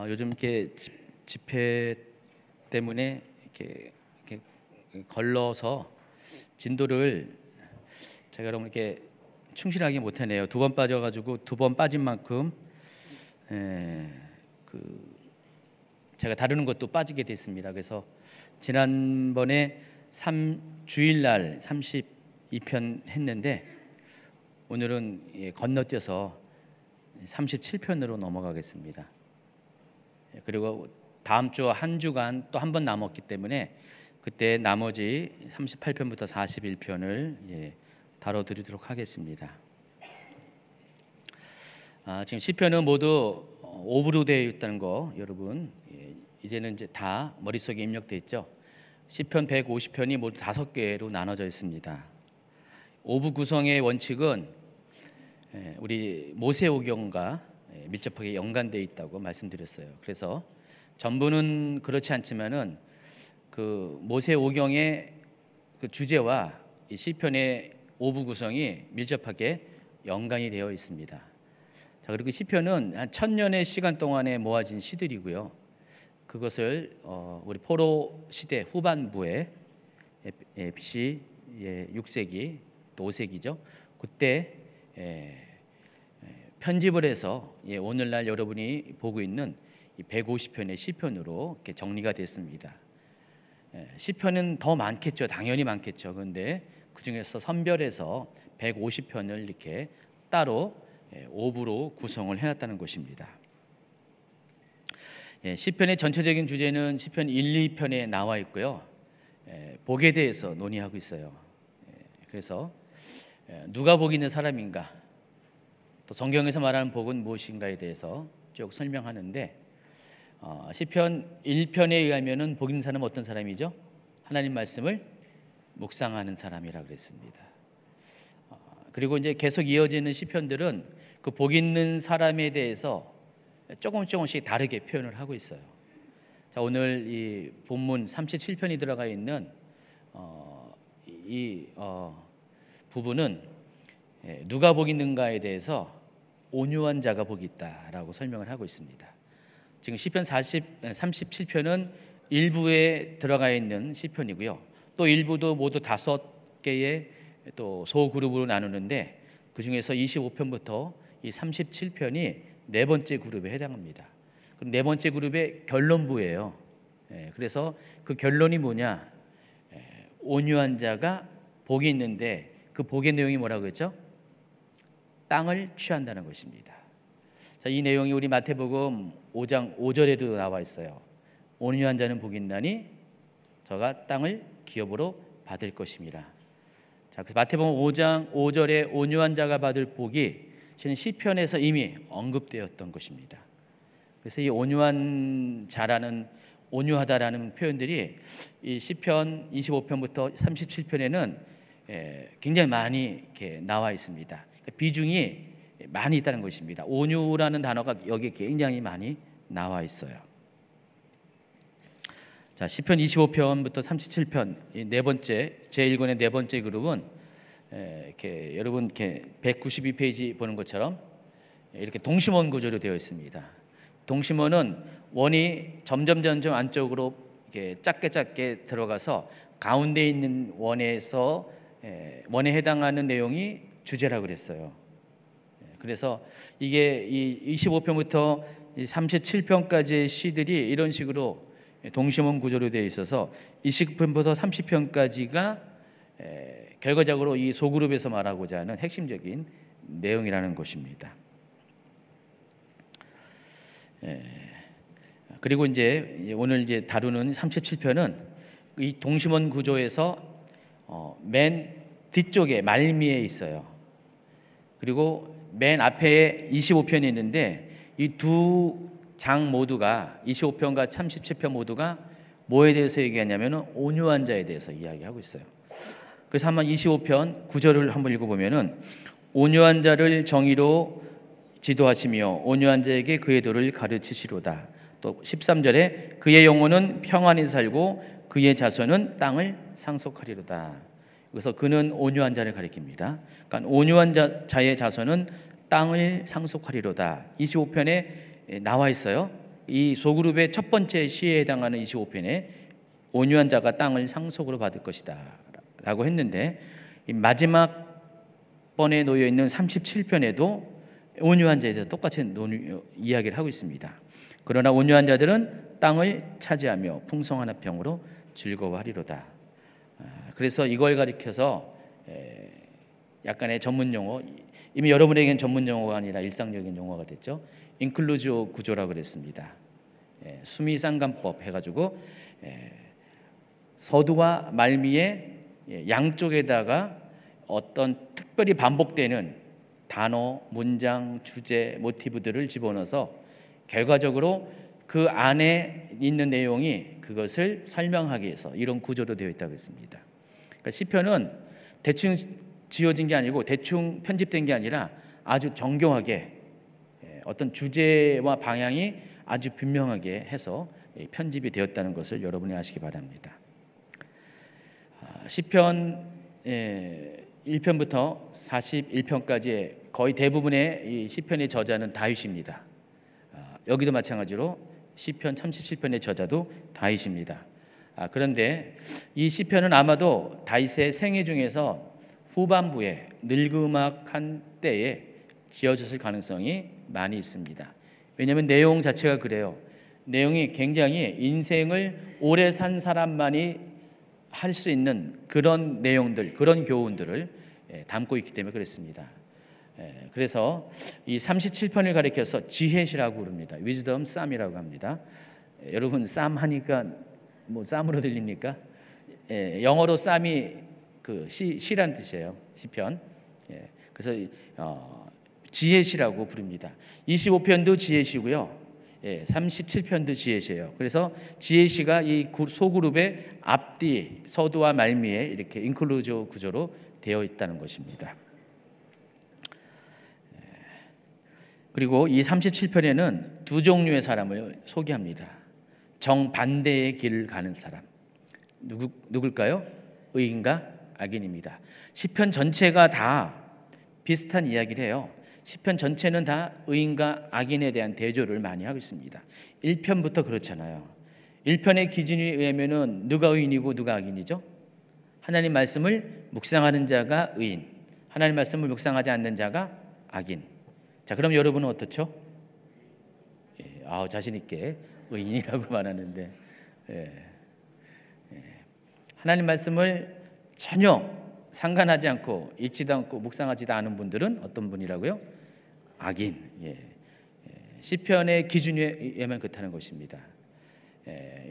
요즘 이렇게 집회 때문에 이렇게 걸러서 진도를 제가 여러분 이렇게 충실하게 못하네요. 2번 빠져가지고 2번 빠진 만큼 제가 다루는 것도 빠지게 됐습니다. 그래서 지난번에 주일날 32편 했는데 오늘은 건너뛰어서 37편으로 넘어가겠습니다. 그리고 다음 주 한 주간 또 한 번 남았기 때문에 그때 나머지 38편부터 41편을 다뤄드리도록 하겠습니다. 지금 시편은 모두 5부로 되어 있다는 거 여러분 이제는 이제 다 머릿속에 입력되어 있죠. 시편 150편이 모두 5개로 나눠져 있습니다. 5부 구성의 원칙은 우리 모세오경과 밀접하게 연관되어 있다고 말씀드렸어요. 그래서 전부는 그렇지 않지만은 그 모세오경의 그 주제와 이 시편의 5부 구성이 밀접하게 연관이 되어 있습니다. 자, 그리고 시편은 한 1000년의 시간 동안에 모아진 시들이고요. 그것을 우리 포로 시대 후반부에 BC 6세기 또 5세기죠. 그때 편집을 해서 오늘날 여러분이 보고 있는 150편의 시편으로 이렇게 정리가 됐습니다. 시편은 더 많겠죠. 당연히 많겠죠. 그런데 그 중에서 선별해서 150편을 이렇게 따로 5부로 구성을 해놨다는 것입니다. 시편의 전체적인 주제는 시편 1, 2편에 나와 있고요. 복에 대해서 논의하고 있어요. 그래서 누가 복 있는 사람인가, 또 성경에서 말하는 복은 무엇인가에 대해서 쭉 설명하는데 시편 1편에 의하면은 복 있는 사람은 어떤 사람이죠? 하나님 말씀을 묵상하는 사람이라 그랬습니다. 그리고 이제 계속 이어지는 시편들은 그 복 있는 사람에 대해서 조금씩 다르게 표현을 하고 있어요. 자, 오늘 이 본문 37편이 들어가 있는 이 부분은 누가 복 있는가에 대해서 온유한 자가 복이 있다라고 설명을 하고 있습니다. 지금 시편 37편은 일부에 들어가 있는 시편이고요. 또 일부도 모두 5개의 또 소그룹으로 나누는데 그 중에서 25편부터 이 37편이 네 번째 그룹에 해당합니다. 그럼 네 번째 그룹의 결론부예요. 그래서 그 결론이 뭐냐? 온유한 자가 복이 있는데 그 복의 내용이 뭐라고 했죠? 땅을 취한다는 것입니다. 자, 이 내용이 우리 마태복음 5장 5절에도 나와 있어요. 온유한 자는 복이 있나니 저가 땅을 기업으로 받을 것입니다. 자, 그 마태복음 5장 5절에 온유한 자가 받을 복이 실은 시편에서 이미 언급되었던 것입니다. 그래서 이 온유한 자라는 온유하다라는 표현들이 이 시편 25편부터 37편에는 굉장히 많이 이렇게 나와 있습니다. 비중이 많이 있다는 것입니다. 온유라는 단어가 여기에 굉장히 많이 나와 있어요. 자, 시편 25편부터 37편 이 네 번째 제1권의 네 번째 그룹은 이렇게 여러분 이렇게 192페이지 보는 것처럼 이렇게 동심원 구조로 되어 있습니다. 동심원은 원이 점점 안쪽으로 이렇게 작게 들어가서 가운데 있는 원에서 원에 해당하는 내용이 주제라고 그랬어요. 그래서 이게 이 25편부터 37편까지의 시들이 이런 식으로 동심원 구조로 되어 있어서 20편부터 30편까지가 결과적으로 이 소그룹에서 말하고자 하는 핵심적인 내용이라는 것입니다. 그리고 이제 오늘 이제 다루는 37편은 이 동심원 구조에서 맨 뒤쪽에 말미에 있어요. 그리고 맨 앞에 25편이 있는데 이 두 장 모두가 25편과 37편 모두가 뭐에 대해서 얘기하냐면은 온유한 자에 대해서 이야기하고 있어요. 그래서 한번 25편 9절을 한번 읽어보면은 온유한 자를 정의로 지도하시며 온유한 자에게 그의 도를 가르치시로다. 또 13절에 그의 영혼은 평안히 살고 그의 자손은 땅을 상속하리로다. 그래서 그는 온유한 자를 가리킵니다. 그러니까 온유한 자의 자손은 땅을 상속하리로다. 25편에 나와 있어요. 이 소그룹의 첫 번째 시에 해당하는 25편에 온유한 자가 땅을 상속으로 받을 것이다 라고 했는데, 이 마지막 번에 놓여 있는 37편에도 온유한 자에 대해서 똑같이 이야기를 하고 있습니다. 그러나 온유한 자들은 땅을 차지하며 풍성한 화평으로 즐거워하리로다. 그래서 이걸 가리켜서 약간의 전문 용어, 이미 여러분에게는 전문 용어가 아니라 일상적인 용어가 됐죠. 인클루지오 구조라고 그랬습니다. 수미상관법 해가지고 서두와 말미에 양쪽에다가 어떤 특별히 반복되는 단어, 문장, 주제, 모티브들을 집어넣어서 결과적으로 그 안에 있는 내용이 그것을 설명하기 위해서 이런 구조로 되어 있다고 했습니다. 그러니까 시편은 대충 지어진 게 아니고 대충 편집된 게 아니라 아주 정교하게 어떤 주제와 방향이 아주 분명하게 해서 편집이 되었다는 것을 여러분이 아시기 바랍니다. 시편 1편부터 41편까지의 거의 대부분의 이 시편의 저자는 다윗입니다. 여기도 마찬가지로 시편 37편의 저자도 다윗입니다. 그런데 이 시편은 아마도 다윗의 생애 중에서 후반부에 늙음악한 때에 지어졌을 가능성이 많이 있습니다. 왜냐하면 내용 자체가 그래요. 내용이 굉장히 인생을 오래 산 사람만이 할 수 있는 그런 내용들, 그런 교훈들을 담고 있기 때문에 그렇습니다. 그래서 이 37편을 가리켜서 지혜시라고 부릅니다. 위즈덤 쌈이라고 합니다. 여러분 쌈 하니까 뭐 쌈으로 들립니까? 영어로 쌈이 그 시란 뜻이에요. 시편. 그래서 지혜시라고 부릅니다. 25편도 지혜시고요. 37편도 지혜시예요. 그래서 지혜시가 이 소그룹의 앞뒤, 서두와 말미에 이렇게 인클루저 구조로 되어 있다는 것입니다. 그리고 이 37편에는 두 종류의 사람을 소개합니다. 정반대의 길을 가는 사람. 누굴까요? 의인과 악인입니다. 시편 전체가 다 비슷한 이야기를 해요. 시편 전체는 다 의인과 악인에 대한 대조를 많이 하고 있습니다. 1편부터 그렇잖아요. 1편의 기준에 의하면은 누가 의인이고 누가 악인이죠? 하나님 말씀을 묵상하는 자가 의인, 하나님 말씀을 묵상하지 않는 자가 악인. 자, 그럼 여러분은 어떻죠? 자신 있게 의인이라고 말하는데, 하나님 말씀을 전혀 상관하지 않고 읽지도 않고 묵상하지도 않은 분들은 어떤 분이라고요? 악인. 시편의 기준에 의하면 그렇다는 것입니다.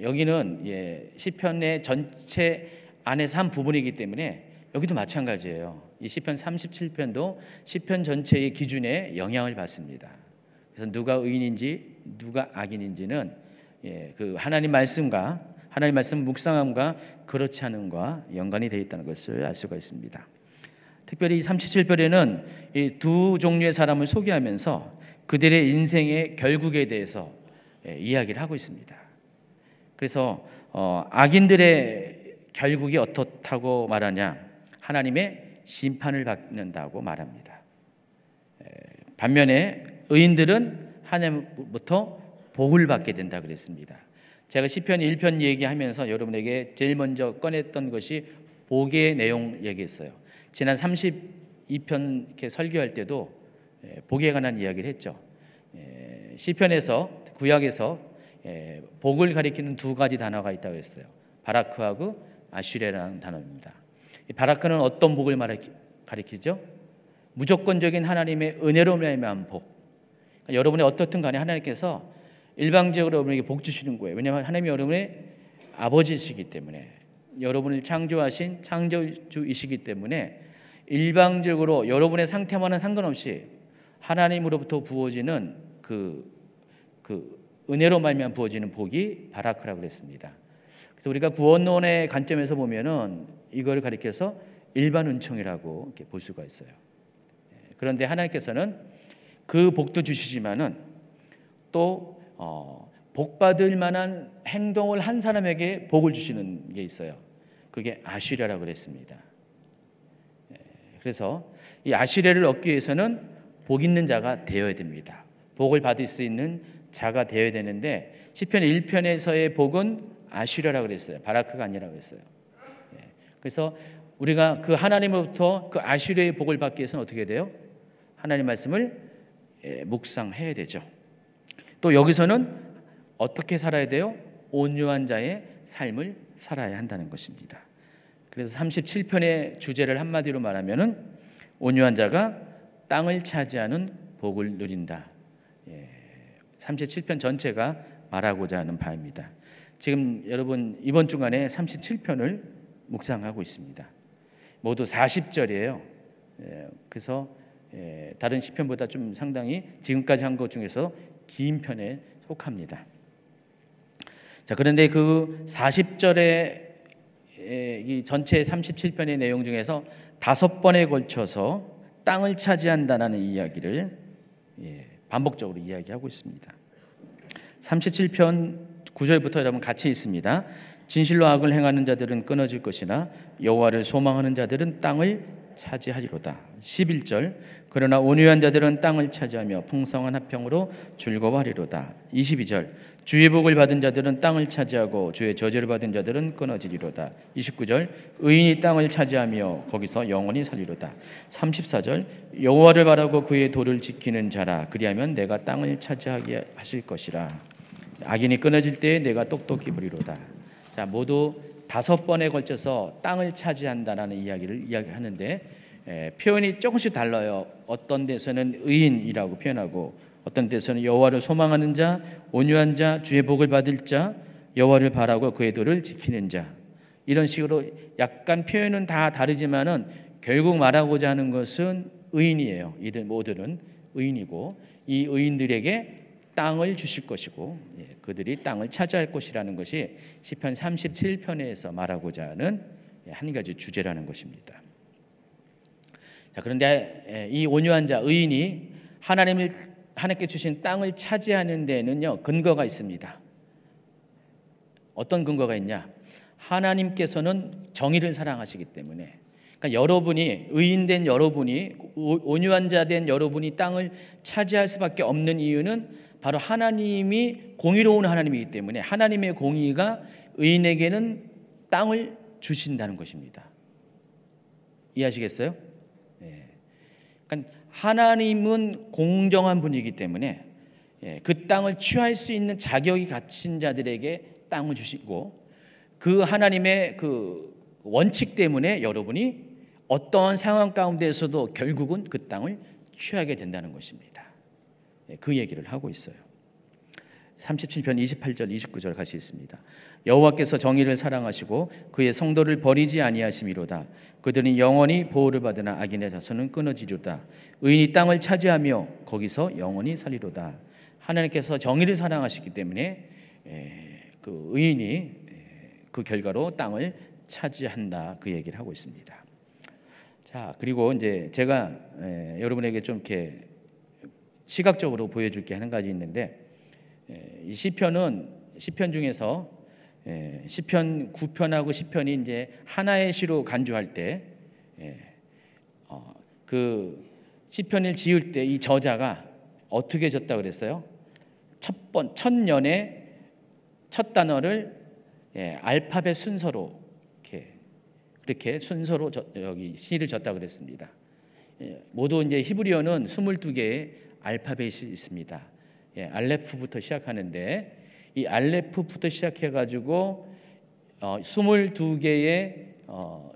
여기는 시편의 전체 안에서 한 부분이기 때문에 여기도 마찬가지예요. 이 시편 37편도 시편 전체의 기준에 영향을 받습니다. 그래서 누가 의인인지 누가 악인인지는 그 하나님 말씀과 하나님 말씀 묵상함과 그렇지 않음과 연관이 되어 있다는 것을 알 수가 있습니다. 특별히 이 37편에는 이 두 종류의 사람을 소개하면서 그들의 인생의 결국에 대해서 이야기를 하고 있습니다. 그래서 악인들의 결국이 어떻다고 말하냐? 하나님의 심판을 받는다고 말합니다. 반면에 의인들은 하나님부터 복을 받게 된다 그랬습니다. 제가 시편 1편 얘기하면서 여러분에게 제일 먼저 꺼냈던 것이 복의 내용 얘기했어요. 지난 32편 이렇게 설교할 때도 복에 관한 이야기를 했죠. 시편에서 구약에서 복을 가리키는 두 가지 단어가 있다고 했어요. 바라크하고 아슈레라는 단어입니다. 이 바라크는 어떤 복을 가리키죠? 무조건적인 하나님의 은혜로 말미암은 복. 그러니까 여러분이 어떻든 간에 하나님께서 일방적으로 여러분에게 복 주시는 거예요. 왜냐하면 하나님이 여러분의 아버지이시기 때문에, 여러분을 창조하신 창조주이시기 때문에 일방적으로 여러분의 상태와는 상관없이 하나님으로부터 부어지는 그 은혜로 말미암아 부어지는 복이 바라크라고 그랬습니다. 그래서 우리가 구원론의 관점에서 보면은 이걸 가리켜서 일반 은총이라고 이렇게 볼 수가 있어요. 그런데 하나님께서는 그 복도 주시지만은 또 복 받을 만한 행동을 한 사람에게 복을 주시는 게 있어요. 그게 아시레라고 그랬습니다. 그래서 이 아시레를 얻기 위해서는 복 있는 자가 되어야 됩니다. 복을 받을 수 있는 자가 되어야 되는데 시편 1편에서의 복은 아슈랴라고 그랬어요. 바라크가 아니라고 했어요. 그래서 우리가 그 하나님으로부터 그 아슈랴의 복을 받기 위해서는 어떻게 돼요? 하나님 말씀을 묵상해야 되죠. 또 여기서는 어떻게 살아야 돼요? 온유한 자의 삶을 살아야 한다는 것입니다. 그래서 37편의 주제를 한마디로 말하면은 온유한 자가 땅을 차지하는 복을 누린다. 37편 전체가 말하고자 하는 바입니다. 지금 여러분 이번 주간에 37편을 묵상하고 있습니다. 모두 40절이에요. 그래서 다른 시편보다 좀 상당히 지금까지 한 것 중에서 긴 편에 속합니다. 자, 그런데 그 40절의 이 전체 37편의 내용 중에서 5번에 걸쳐서 땅을 차지한다는 이야기를 반복적으로 이야기하고 있습니다. 37편 9절부터 여러분 같이 있습니다. 진실로 악을 행하는 자들은 끊어질 것이나 여호와를 소망하는 자들은 땅을 차지하리로다. 11절 그러나 온유한 자들은 땅을 차지하며 풍성한 화평으로 즐거워하리로다. 22절 주의 복을 받은 자들은 땅을 차지하고 주의 저주를 받은 자들은 끊어지리로다. 29절 의인이 땅을 차지하며 거기서 영원히 살리로다. 34절 여호와를 바라고 그의 도를 지키는 자라 그리하면 내가 땅을 차지하게 하실 것이라. 악인이 끊어질 때에 내가 똑똑히 부리로다. 자, 모두 5번에 걸쳐서 땅을 차지한다라는 이야기를 이야기하는데 표현이 조금씩 달라요. 어떤 데서는 의인이라고 표현하고 어떤 데서는 여호와를 소망하는 자, 온유한 자, 주의 복을 받을 자, 여호와를 바라고 그의 도를 지키는 자. 이런 식으로 약간 표현은 다 다르지만은 결국 말하고자 하는 것은 의인이에요. 이들 모두는 의인이고 이 의인들에게 땅을 주실 것이고 그들이 땅을 차지할 것이라는 것이 시편 37편에서 말하고자 하는 한 가지 주제라는 것입니다. 자, 그런데 이 온유한 자 의인이 하나님께 주신 땅을 차지하는 데는요 근거가 있습니다. 어떤 근거가 있냐? 하나님께서는 정의를 사랑하시기 때문에, 그러니까 여러분이 의인된 여러분이 온유한 자 된 여러분이 땅을 차지할 수밖에 없는 이유는 바로 하나님이 공의로운 하나님이기 때문에 하나님의 공의가 의인에게는 땅을 주신다는 것입니다. 이해하시겠어요? 그러니까 하나님은 공정한 분이기 때문에 그 땅을 취할 수 있는 자격이 갖춘 자들에게 땅을 주시고 그 하나님의 그 원칙 때문에 여러분이 어떠한 상황 가운데에서도 결국은 그 땅을 취하게 된다는 것입니다. 그 얘기를 하고 있어요. 37편 28절 29절 같이 있습니다. 여호와께서 정의를 사랑하시고 그의 성도를 버리지 아니하심이로다. 그들은 영원히 보호를 받으나 악인의 자손은 끊어지리로다. 의인이 땅을 차지하며 거기서 영원히 살리로다. 하나님께서 정의를 사랑하시기 때문에 그 의인이 그 결과로 땅을 차지한다, 그 얘기를 하고 있습니다. 자, 그리고 이제 제가 여러분에게 좀 이렇게 시각적으로 보여줄 게 한 가지 있는데, 이 시편 중에서 시편 9편하고 10편이 이제 하나의 시로 간주할 때, 그 시편을 지을 때 이 저자가 어떻게 졌다 그랬어요? 첫 년에 첫 단어를 알파벳 순서로 그렇게 순서로 여기 시를 졌다 그랬습니다. 모두 이제 히브리어는 22개의 알파벳이 있습니다. 알레프부터 시작하는데 이 알레프부터 시작해가지고 22개의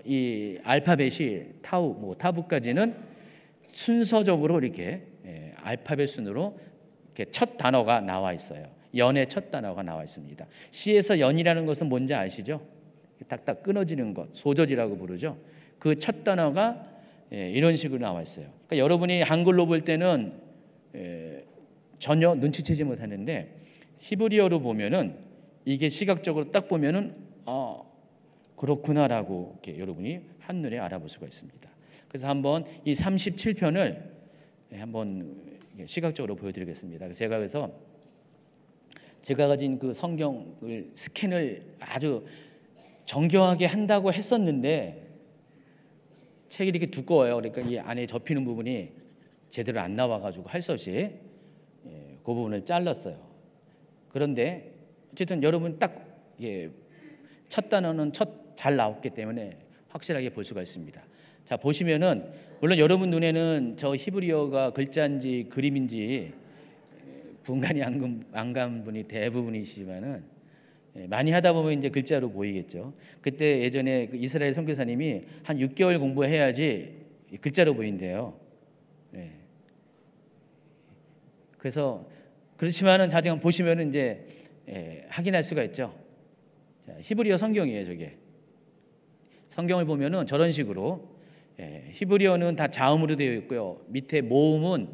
이 알파벳이 타부까지는 순서적으로 이렇게 알파벳 순으로 이렇게 첫 단어가 나와 있어요. 연의 첫 단어가 나와 있습니다. 시에서 연이라는 것은 뭔지 아시죠? 딱딱 끊어지는 것, 소절이라고 부르죠. 그 첫 단어가 이런 식으로 나와 있어요. 그러니까 여러분이 한글로 볼 때는 전혀 눈치채지 못하는데 히브리어로 보면은 이게 시각적으로 딱 보면은 그렇구나라고 이렇게 여러분이 한눈에 알아볼 수가 있습니다. 그래서 한번 이 37편을 한번 시각적으로 보여드리겠습니다. 그래서 제가 가진 그 성경을 스캔을 아주 정교하게 한다고 했었는데 책이 이렇게 두꺼워요. 그러니까 이 안에 접히는 부분이 제대로 안 나와가지고 할 수 없이 그 부분을 잘랐어요. 그런데 어쨌든 여러분 딱 첫 단어는 잘 나왔기 때문에 확실하게 볼 수가 있습니다. 자, 보시면은 물론 여러분 눈에는 저 히브리어가 글자인지 그림인지 분간이 안 간 분이 대부분이시지만은 많이 하다 보면 이제 글자로 보이겠죠. 그때 예전에 그 이스라엘 선교사님이 한 6개월 공부해야지 글자로 보인대요. 예. 그래서 그렇지만은 자세히 보시면은 이제 확인할 수가 있죠. 자, 히브리어 성경이에요, 저게. 성경을 보면은 저런 식으로 히브리어는 다 자음으로 되어 있고요. 밑에 모음은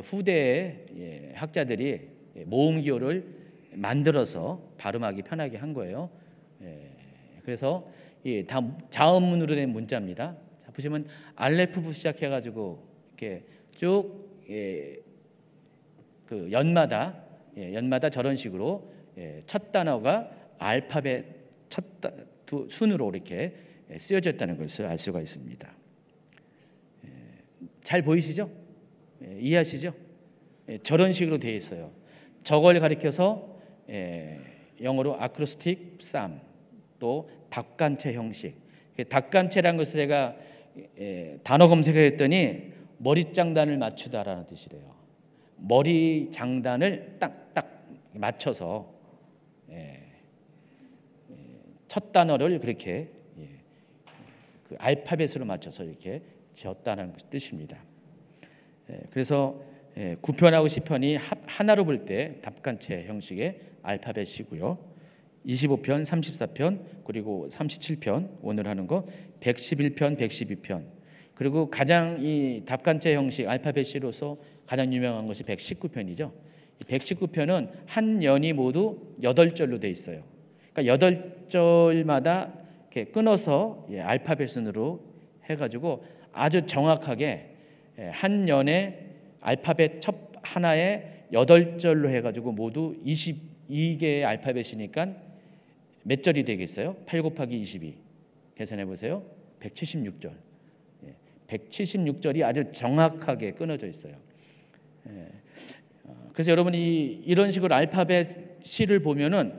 후대의 학자들이 모음 기호를 만들어서 발음하기 편하게 한 거예요. 그래서 다 자음문으로 된 문자입니다. 자, 보시면 알레프부터 시작해가지고 이렇게 쭉 그 연마다 저런 식으로 첫 단어가 알파벳 순으로 이렇게 쓰여졌다는 것을 알 수가 있습니다. 잘 보이시죠? 이해하시죠? 저런 식으로 되어 있어요. 저걸 가리켜서 영어로 아크로스틱 쌈, 또 닭간체 형식. 닭간체라는 것을 제가 단어 검색했더니 머리 장단을 맞추다라는 뜻이래요. 머리 장단을 딱딱 맞춰서 첫 단어를 그렇게 그 알파벳으로 맞춰서 이렇게 지었다는 뜻입니다. 그래서 9편하고 10편이 하나로 볼 때 닭간체 형식의 알파벳이고요. 25편, 34편, 그리고 37편 오늘 하는 거 111편, 112편. 그리고 가장 이 닭간체 형식 알파벳으로서 가장 유명한 것이 119편이죠. 119편은 한 연이 모두 8절로 돼 있어요. 그러니까 8절마다 이렇게 끊어서 알파벳 순으로 해가지고 아주 정확하게 한 연에 알파벳 첫 하나에 8절로 해가지고 모두 22개의 알파벳이니까 몇 절이 되겠어요? 8 곱하기 22 계산해 보세요. 176절. 176절이 아주 정확하게 끊어져 있어요. 그래서 여러분이 이런 식으로 알파벳 시를 보면은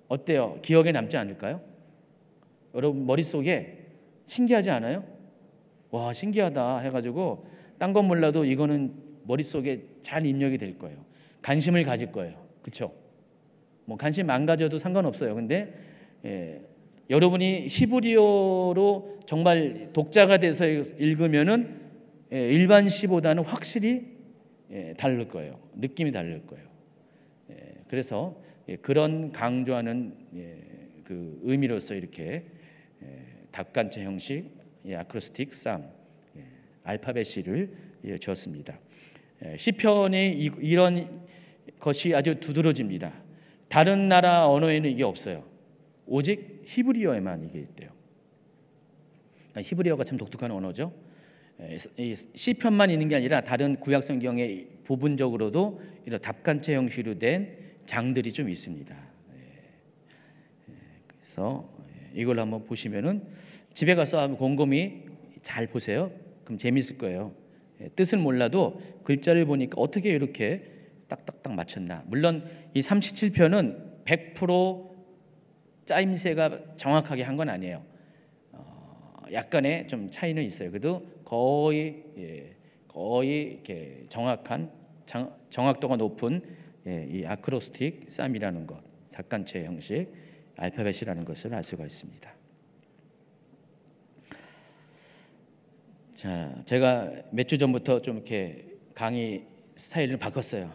어때요? 기억에 남지 않을까요? 여러분 머릿속에 신기하지 않아요? 와, 신기하다 해가지고 딴 건 몰라도 이거는 머릿속에 잘 입력이 될 거예요. 관심을 가질 거예요. 그렇죠? 뭐 관심 안 가져도 상관없어요. 근데 여러분이 히브리어로 정말 독자가 돼서 읽으면은 일반 시보다는 확실히 다를 거예요. 느낌이 다를 거예요. 그래서 그런 강조하는 그 의미로서 이렇게 닭간체 형식, 아크로스틱 쌈, 알파벳 시를 지었습니다. 시편이 이런 것이 아주 두드러집니다. 다른 나라 언어에는 이게 없어요. 오직 히브리어에만 이게 있대요. 히브리어가 참 독특한 언어죠. 시편만 있는 게 아니라 다른 구약 성경에 부분적으로도 이런 닭간체 형식으로 된 장들이 좀 있습니다. 그래서 이걸 한번 보시면은 집에 가서 한번 곰곰이 잘 보세요. 그럼 재밌을 거예요. 뜻은 몰라도 글자를 보니까 어떻게 이렇게 딱딱딱 맞췄나. 물론 이 37편은 100% 짜임새가 정확하게 한 건 아니에요. 약간의 좀 차이는 있어요. 그래도 거의 이렇게 정확도가 높은 이 아크로스틱 쌈이라는 것, 닭간체 형식 알파벳이라는 것을 알 수가 있습니다. 자, 제가 몇 주 전부터 좀 이렇게 강의 스타일을 바꿨어요.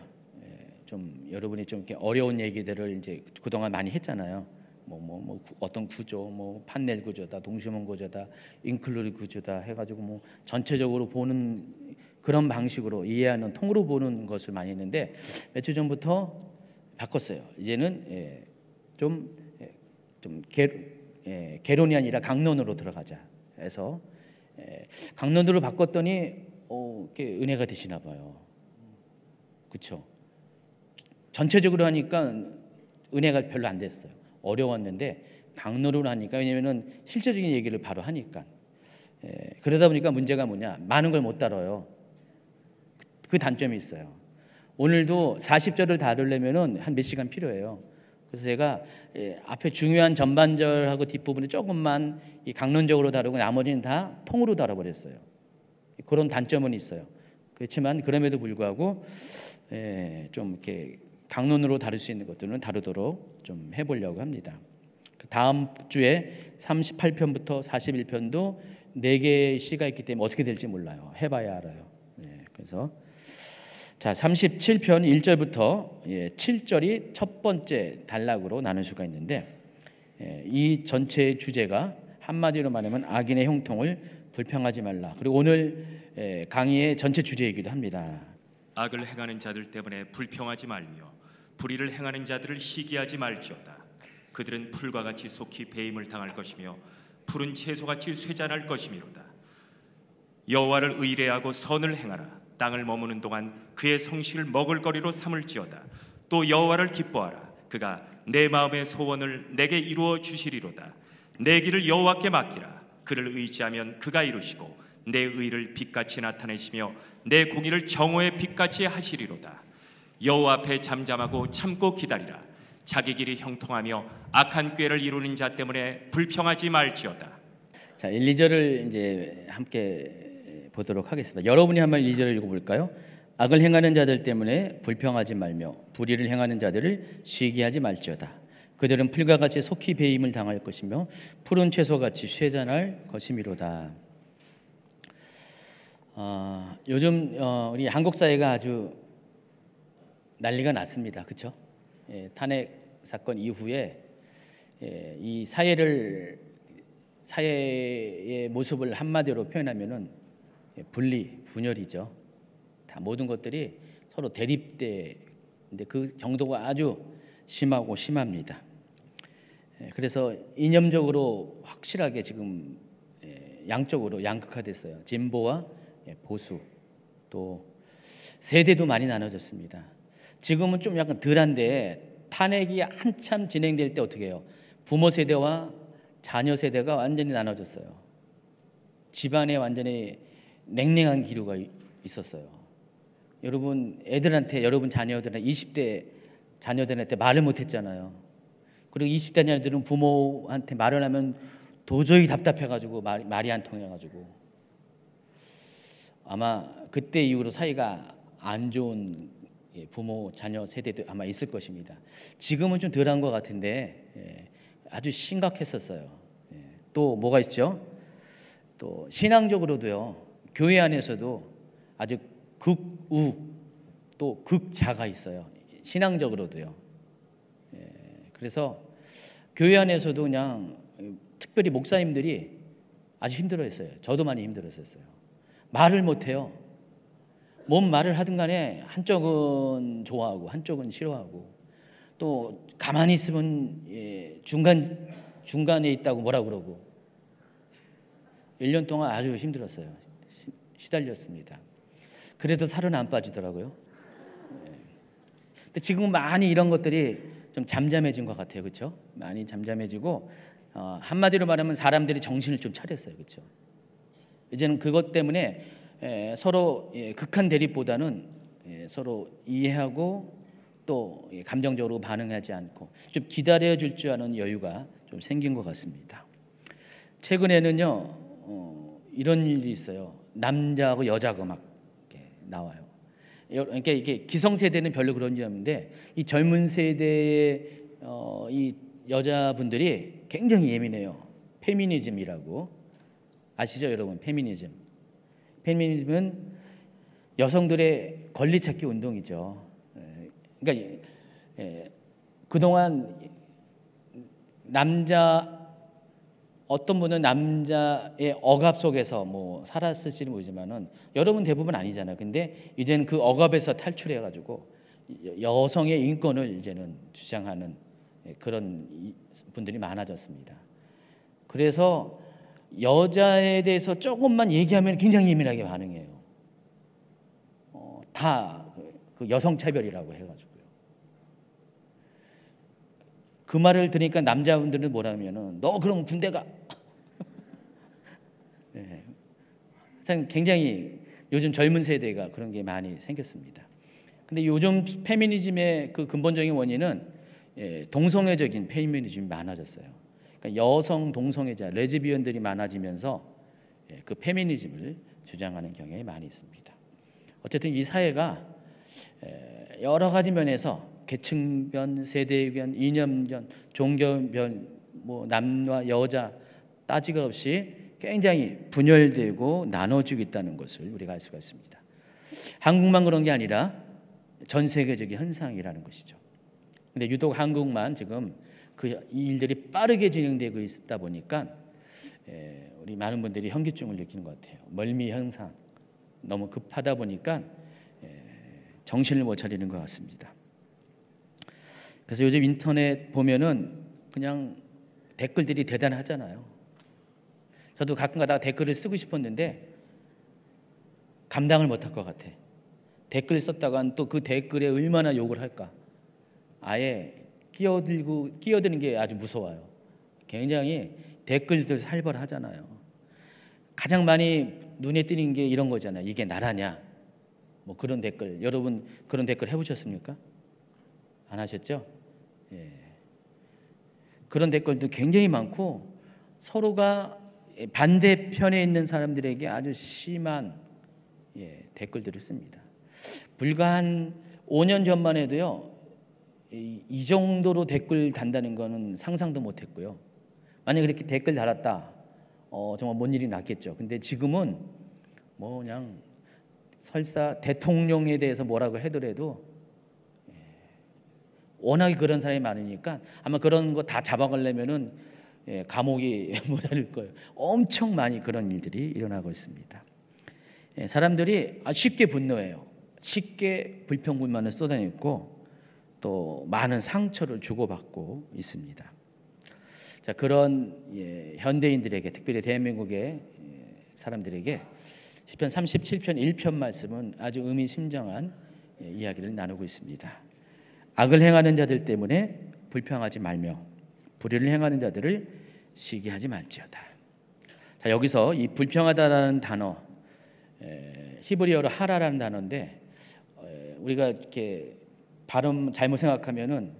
좀 여러분이 좀 이렇게 어려운 얘기들을 이제 그동안 많이 했잖아요. 뭐 어떤 구조, 뭐 판넬 구조다, 동심원 구조다, 인클루드 구조다 해가지고 뭐 전체적으로 보는 그런 방식으로 이해하는 통으로 보는 것을 많이 했는데 몇 주 전부터 바꿨어요. 이제는 좀 개론이 아니라 강론으로 들어가자 해서 강론으로 바꿨더니 이렇게 은혜가 되시나 봐요. 그렇죠? 전체적으로 하니까 은혜가 별로 안 됐어요. 어려웠는데 강론으로 하니까, 왜냐면은 실제적인 얘기를 바로 하니까. 그러다 보니까 문제가 뭐냐? 많은 걸 못 다뤄요. 그 단점이 있어요. 오늘도 40절을 다루려면은 한 몇 시간 필요해요. 그래서 제가 앞에 중요한 전반절하고 뒷부분에 조금만 이 강론적으로 다루고 나머지는 다 통으로 다뤄버렸어요. 그런 단점은 있어요. 그렇지만 그럼에도 불구하고 좀 이렇게 강론으로 다룰 수 있는 것들은 다루도록 좀 해보려고 합니다. 다음 주에 38편부터 41편도 4개의 시가 있기 때문에 어떻게 될지 몰라요. 해봐야 알아요. 그래서 자 37편 1절부터 7절이 첫 번째 단락으로 나눌 수가 있는데 이 전체의 주제가 한마디로 말하면 악인의 형통을 불평하지 말라. 그리고 오늘 강의의 전체 주제이기도 합니다. 악을 행하는 자들 때문에 불평하지 말며 불의를 행하는 자들을 시기하지 말지어다. 그들은 풀과 같이 속히 배임을 당할 것이며 푸른 채소같이 쇠잔할 것이미로다. 여호와를 의뢰하고 선을 행하라. 땅을 머무는 동안 그의 성실을 먹을거리로 삼을지어다. 또 여호와를 기뻐하라. 그가 내 마음의 소원을 내게 이루어 주시리로다. 내 길을 여호와께 맡기라. 그를 의지하면 그가 이루시고 내 의를 빛같이 나타내시며 내 공의를 정오의 빛같이 하시리로다. 여호와 앞에 잠잠하고 참고 기다리라. 자기 길이 형통하며 악한 꾀를 이루는 자 때문에 불평하지 말지어다. 자, 1, 2절을 이제 함께 보도록 하겠습니다. 여러분이 한번 1, 2절을 읽어볼까요? 악을 행하는 자들 때문에 불평하지 말며 불의를 행하는 자들을 시기하지 말지어다. 그들은 풀과 같이 속히 배임을 당할 것이며 푸른 채소같이 쇠잔할 것이미로다. 요즘 우리 한국 사회가 아주 난리가 났습니다. 그렇죠? 탄핵 사건 이후에 이 사회의 모습을 한마디로 표현하면은 분리, 분열이죠. 다 모든 것들이 서로 대립되는데 그 정도가 아주 심하고 심합니다. 그래서 이념적으로 확실하게 지금 양쪽으로 양극화됐어요. 진보와 보수, 또 세대도 많이 나눠졌습니다. 지금은 좀 약간 덜한데 탄핵이 한참 진행될 때 어떻게 해요? 부모 세대와 자녀 세대가 완전히 나눠졌어요. 집안에 완전히 냉랭한 기류가 있었어요. 여러분 애들한테 여러분 자녀들한테 20대 자녀들한테 말을 못했잖아요. 그리고 20대 자녀들은 부모한테 말을 하면 도저히 답답해가지고 말이 안 통해가지고 아마 그때 이후로 사이가 안 좋은 부모 자녀 세대도 아마 있을 것입니다. 지금은 좀 덜한 것 같은데 아주 심각했었어요. 또 뭐가 있죠? 또 신앙적으로도요. 교회 안에서도 아주 극우 또 극자가 있어요. 신앙적으로도요. 그래서 교회 안에서도 그냥 특별히 목사님들이 아주 힘들어했어요. 저도 많이 힘들었었어요. 말을 못해요. 뭔 말을 하든 간에 한쪽은 좋아하고 한쪽은 싫어하고 또 가만히 있으면 중간에 있다고 뭐라 그러고 1년 동안 아주 힘들었어요. 시달렸습니다. 그래도 살은 안 빠지더라고요. 근데 지금은 많이 이런 것들이 좀 잠잠해진 것 같아요. 그렇죠? 많이 잠잠해지고 한마디로 말하면 사람들이 정신을 좀 차렸어요. 그렇죠? 이제는 그것 때문에 서로 극한 대립보다는 서로 이해하고 또 감정적으로 반응하지 않고 좀 기다려줄 줄 아는 여유가 좀 생긴 것 같습니다. 최근에는요 이런 일이 있어요. 남자하고 여자가 막 나와요. 그러니까 이게 기성세대는 별로 그런 일 없는데 이 젊은 세대의 이 여자분들이 굉장히 예민해요. 페미니즘이라고 아시죠, 여러분? 페미니즘은 여성들의 권리찾기 운동이죠. 그러니까 그동안 어떤 분은 남자의 억압 속에서 뭐 살았을지는 모르지만은 여러분 대부분 아니잖아요. 근데 이제는 그 억압에서 탈출해가지고 여성의 인권을 이제는 주장하는 그런 분들이 많아졌습니다. 그래서 여자에 대해서 조금만 얘기하면 굉장히 예민하게 반응해요. 다 그 여성 차별이라고 해가지고요. 그 말을 들으니까 남자분들은 뭐라면은 너 그럼 군대 가. 네. 굉장히 요즘 젊은 세대가 그런 게 많이 생겼습니다. 근데 요즘 페미니즘의 그 근본적인 원인은 동성애적인 페미니즘이 많아졌어요. 그러니까 여성 동성애자, 레즈비언들이 많아지면서 그 페미니즘을 주장하는 경향이 많이 있습니다. 어쨌든 이 사회가 여러 가지 면에서 계층변, 세대변, 이념변, 종교변, 뭐 남과 여자 따지가 없이 굉장히 분열되고 나눠지고 있다는 것을 우리가 알 수가 있습니다. 한국만 그런 게 아니라 전 세계적인 현상이라는 것이죠. 근데 유독 한국만 지금 이 일들이 빠르게 진행되고 있다 보니까 우리 많은 분들이 현기증을 느끼는 것 같아요. 멀미 현상, 너무 급하다 보니까 정신을 못 차리는 것 같습니다. 그래서 요즘 인터넷 보면은 그냥 댓글들이 대단하잖아요. 저도 가끔가다 댓글을 쓰고 싶었는데 감당을 못할 것 같아. 댓글 썼다간 또 그 댓글에 얼마나 욕을 할까. 아예 끼어드는 게 아주 무서워요. 굉장히 댓글들 살벌하잖아요. 가장 많이 눈에 띄는 게 이런 거잖아요. 이게 나라냐? 뭐 그런 댓글. 여러분 그런 댓글 해보셨습니까? 안 하셨죠? 예. 그런 댓글도 굉장히 많고 서로가 반대편에 있는 사람들에게 아주 심한 댓글들을 씁니다. 불과 한 5년 전만 해도요. 이 정도로 댓글 단다는 거는 상상도 못했고요. 만약에 그렇게 댓글 달았다, 정말 뭔 일이 났겠죠. 근데 지금은 뭐 그냥 설사 대통령에 대해서 뭐라고 하더라도 워낙에 그런 사람이 많으니까 아마 그런 거 다 잡아가려면은 감옥이 모자랄 거예요. 엄청 많이 그런 일들이 일어나고 있습니다. 사람들이 쉽게 분노해요. 쉽게 불평불만을 쏟아내고 또 많은 상처를 주고받고 있습니다. 자, 그런 현대인들에게, 특별히 대한민국의 사람들에게 시편 37편 1편 말씀은 아주 의미심장한 이야기를 나누고 있습니다. 악을 행하는 자들 때문에 불평하지 말며 불의를 행하는 자들을 시기하지 말지어다. 자, 여기서 이 불평하다라는 단어, 히브리어로 하라라는 단어인데 우리가 이렇게 발음 잘못 생각하면은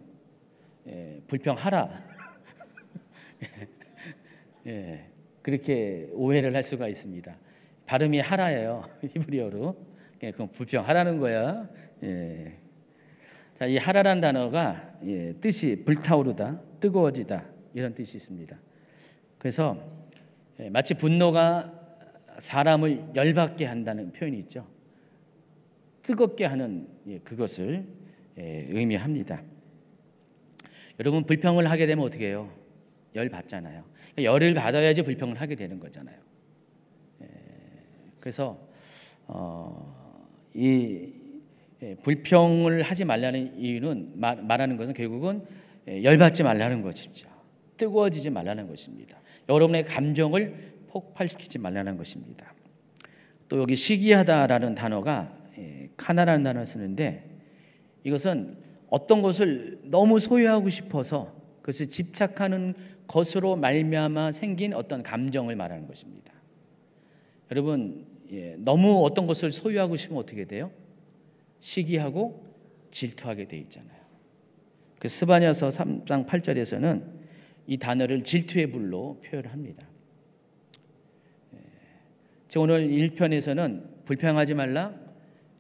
불평하라 그렇게 오해를 할 수가 있습니다. 발음이 하라예요. 히브리어로. 그럼 불평하라는 거야. 자, 이 하라라는 단어가 뜻이 불타오르다, 뜨거워지다 이런 뜻이 있습니다. 그래서 마치 분노가 사람을 열받게 한다는 표현이 있죠. 뜨겁게 하는 그것을 의미합니다. 여러분 불평을 하게 되면 어떻게 해요? 열 받잖아요. 열을 받아야지 불평을 하게 되는 거잖아요. 그래서 이 불평을 하지 말라는 이유는 말하는 것은 결국은 열받지 말라는 것이죠. 뜨거워지지 말라는 것입니다. 여러분의 감정을 폭발시키지 말라는 것입니다. 또 여기 시기하다라는 단어가 카나라는 단어를 쓰는데 이것은 어떤 것을 너무 소유하고 싶어서 그것을 집착하는 것으로 말미암아 생긴 어떤 감정을 말하는 것입니다. 여러분 너무 어떤 것을 소유하고 싶으면 어떻게 돼요? 시기하고 질투하게 돼 있잖아요. 그 스바냐서 3장 8절에서는 이 단어를 질투의 불로 표현합니다. 오늘 1편에서는 불평하지 말라,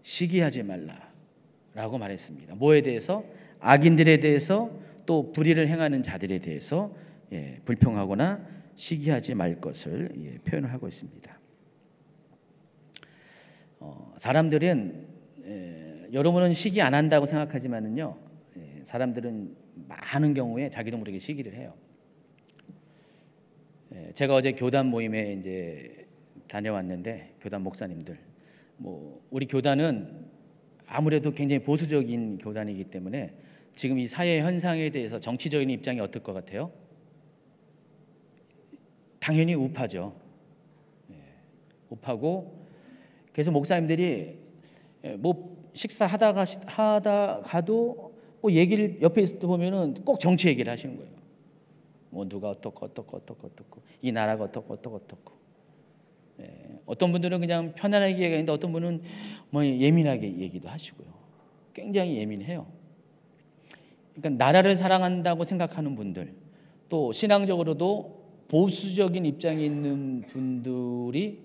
시기하지 말라라고 말했습니다. 뭐에 대해서? 악인들에 대해서 또 불의를 행하는 자들에 대해서 불평하거나 시기하지 말 것을 표현을 하고 있습니다. 사람들은 여러분은 시기 안 한다고 생각하지만은요, 사람들은 많은 경우에 자기도 모르게 시기를 해요. 제가 어제 교단 모임에 이제 다녀왔는데 교단 목사님들, 뭐 우리 교단은 아무래도 굉장히 보수적인 교단이기 때문에 지금 이 사회 현상에 대해서 정치적인 입장이 어떨 것 같아요? 당연히 우파죠. 우파고 그래서 목사님들이 뭐 식사하다가도 뭐 얘기를 옆에 있을 때 보면은 꼭 정치 얘기를 하시는 거예요. 뭐 누가 어떻고 이 나라가 어떻고 어떤 분들은 그냥 편안하게 얘기하는데 어떤 분은 뭐 예민하게 얘기도 하시고요. 굉장히 예민해요. 그러니까 나라를 사랑한다고 생각하는 분들, 또 신앙적으로도 보수적인 입장에 있는 분들이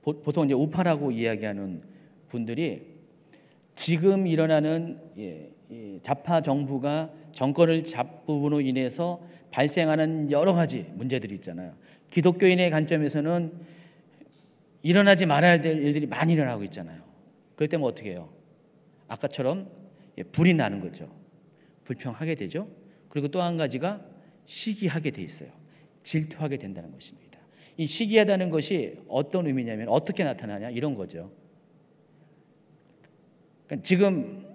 보통 이제 우파라고 이야기하는 분들이 지금 일어나는 이 좌파 정부가 정권을 잡음으로 인해서 발생하는 여러 가지 문제들이 있잖아요. 기독교인의 관점에서는 일어나지 말아야 될 일들이 많이 일어나고 있잖아요. 그럴 때면 어떻게 해요? 아까처럼 불이 나는 거죠. 불평하게 되죠. 그리고 또 한 가지가 시기하게 돼 있어요. 질투하게 된다는 것입니다. 이 시기하다는 것이 어떤 의미냐면 어떻게 나타나냐 이런 거죠. 그러니까 지금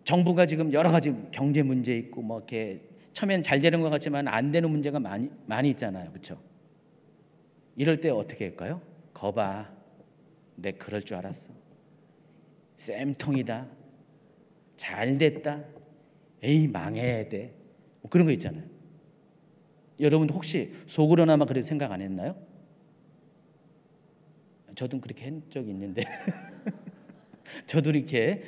정부가 지금 여러 가지 경제 문제 있고 뭐 이렇게 처음엔 잘 되는 것 같지만 안 되는 문제가 많이 있잖아요. 그렇죠? 이럴 때 어떻게 할까요? 거봐, 내 그럴 줄 알았어. 쌤통이다. 잘 됐다. 에이 망해야 돼. 뭐 그런 거 있잖아요. 여러분 혹시 속으로나마 그렇게 생각 안 했나요? 저도 그렇게 한 적이 있는데 저도 이렇게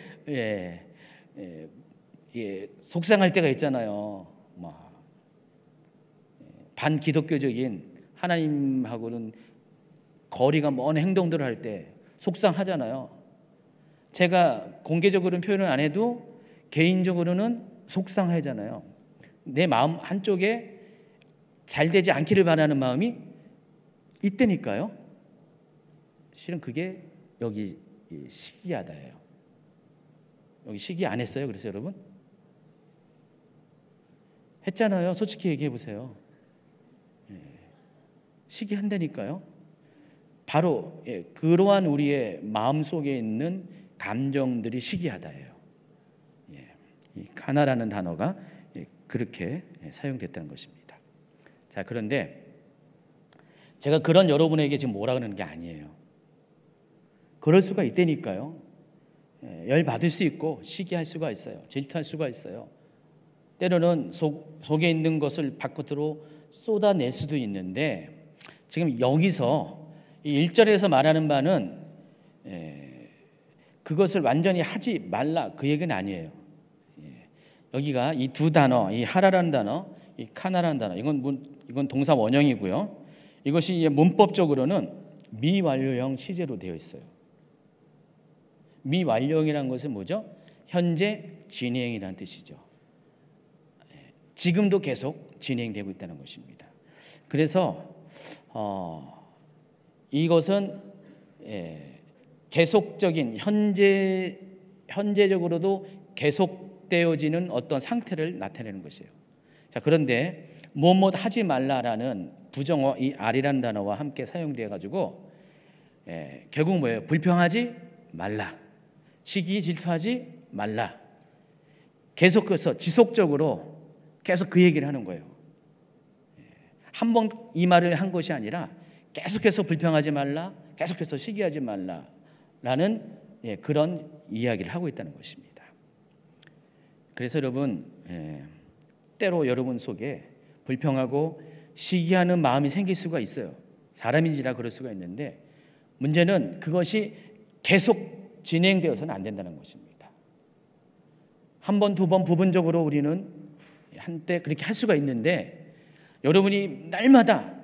속상할 때가 있잖아요. 막 반기독교적인 하나님하고는 거리가 먼 행동들을 할 때 속상하잖아요. 제가 공개적으로는 표현을 안 해도 개인적으로는 속상하잖아요. 내 마음 한쪽에 잘 되지 않기를 바라는 마음이 있다니까요. 실은 그게 여기 시기하다예요. 여기 시기 안 했어요? 그래서 여러분 했잖아요. 솔직히 얘기해 보세요. 시기한다니까요. 바로 그러한 우리의 마음 속에 있는 감정들이 시기하다예요. 이 가나라는 단어가 그렇게 사용됐다는 것입니다. 자, 그런데 제가 그런 여러분에게 지금 뭐라 그러는 게 아니에요. 그럴 수가 있다니까요. 열 받을 수 있고 시기할 수가 있어요. 질투할 수가 있어요. 때로는 속에 있는 것을 밖으로 쏟아낼 수도 있는데 지금 여기서 이 1절에서 말하는 바는 그것을 완전히 하지 말라 그 얘기는 아니에요. 여기가 이 두 단어, 이 하라라는 단어, 이 카나라는 단어, 이건 동사 원형이고요. 이것이 문법적으로는 미완료형 시제로 되어 있어요. 미완료형이라는 것은 뭐죠? 현재 진행이라는 뜻이죠. 지금도 계속 진행되고 있다는 것입니다. 그래서 이것은 계속적인 현재적으로도 계속되어지는 어떤 상태를 나타내는 것이에요. 자, 그런데 무엇 하지 말라라는 부정어 이 아리라는 단어와 함께 사용되어 가지고 결국 뭐예요? 불평하지 말라. 시기 질투하지 말라. 계속해서 지속적으로 계속 그 얘기를 하는 거예요. 한 번 이 말을 한 것이 아니라 계속해서 불평하지 말라, 계속해서 시기하지 말라라는 그런 이야기를 하고 있다는 것입니다. 그래서 여러분 때로 여러분 속에 불평하고 시기하는 마음이 생길 수가 있어요. 사람인지라 그럴 수가 있는데 문제는 그것이 계속 진행되어서는 안 된다는 것입니다. 한 번, 두 번 부분적으로 우리는 한때 그렇게 할 수가 있는데 여러분이 날마다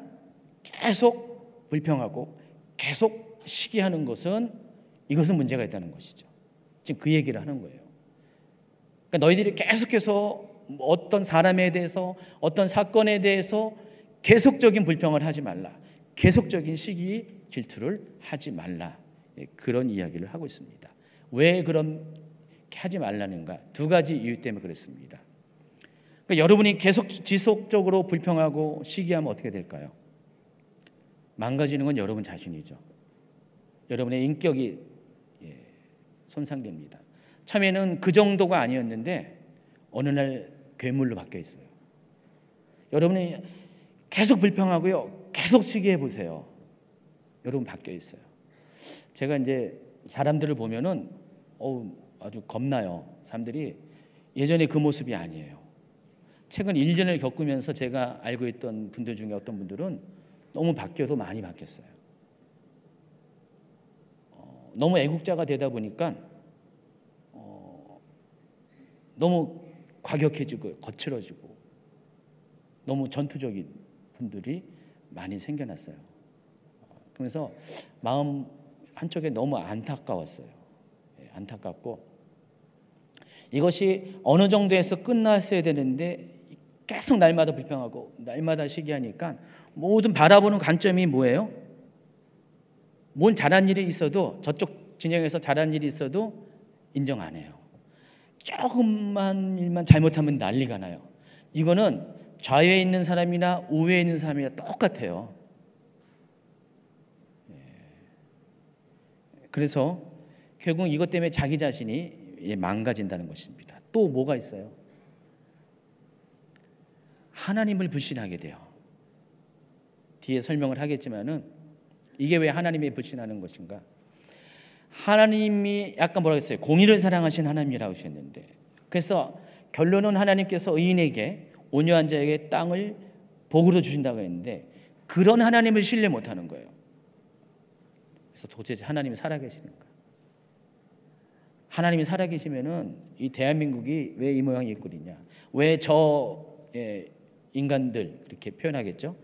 계속 불평하고 계속 시기하는 것은 이것은 문제가 있다는 것이죠. 지금 그 얘기를 하는 거예요. 그러니까 너희들이 계속해서 어떤 사람에 대해서 어떤 사건에 대해서 계속적인 불평을 하지 말라. 계속적인 시기 질투를 하지 말라. 그런 이야기를 하고 있습니다. 왜 그렇게 하지 말라는가? 두 가지 이유 때문에 그렇습니다. 그러니까 여러분이 계속 지속적으로 불평하고 시기하면 어떻게 될까요? 망가지는 건 여러분 자신이죠. 여러분의 인격이 손상됩니다. 처음에는 그 정도가 아니었는데 어느 날 괴물로 바뀌어 있어요. 여러분이 계속 불평하고요, 계속 시기해 보세요. 여러분 바뀌어 있어요. 제가 이제 사람들을 보면은 아주 겁나요. 사람들이 예전에 그 모습이 아니에요. 최근 1년을 겪으면서 제가 알고 있던 분들 중에 어떤 분들은 너무 바뀌어도 많이 바뀌었어요. 너무 애국자가 되다 보니까 너무 과격해지고 거칠어지고 너무 전투적인 분들이 많이 생겨났어요. 그래서 마음 한쪽에 너무 안타까웠어요. 안타깝고 이것이 어느 정도에서 끝났어야 되는데 계속 날마다 불평하고 날마다 시기하니까 모든 바라보는 관점이 뭐예요? 뭔 잘한 일이 있어도 저쪽 진영에서 잘한 일이 있어도 인정 안 해요. 조금만 일만 잘못하면 난리가 나요. 이거는 좌회에 있는 사람이나 우회에 있는 사람이나 똑같아요. 그래서 결국 이것 때문에 자기 자신이 망가진다는 것입니다. 또 뭐가 있어요? 하나님을 불신하게 돼요. 뒤에 설명을 하겠지만은 이게 왜 하나님이 불신하는 것인가? 하나님이 약간 뭐라고 했어요? 공의를 사랑하신 하나님이라고 하셨는데, 그래서 결론은 하나님께서 의인에게 온유한 자에게 땅을 복으로 주신다고 했는데 그런 하나님을 신뢰 못하는 거예요. 그래서 도대체 하나님이 살아계시는가? 하나님이 살아계시면은 이 대한민국이 왜 이 모양이 이 꼴이냐? 왜 저 인간들 이렇게 표현하겠죠?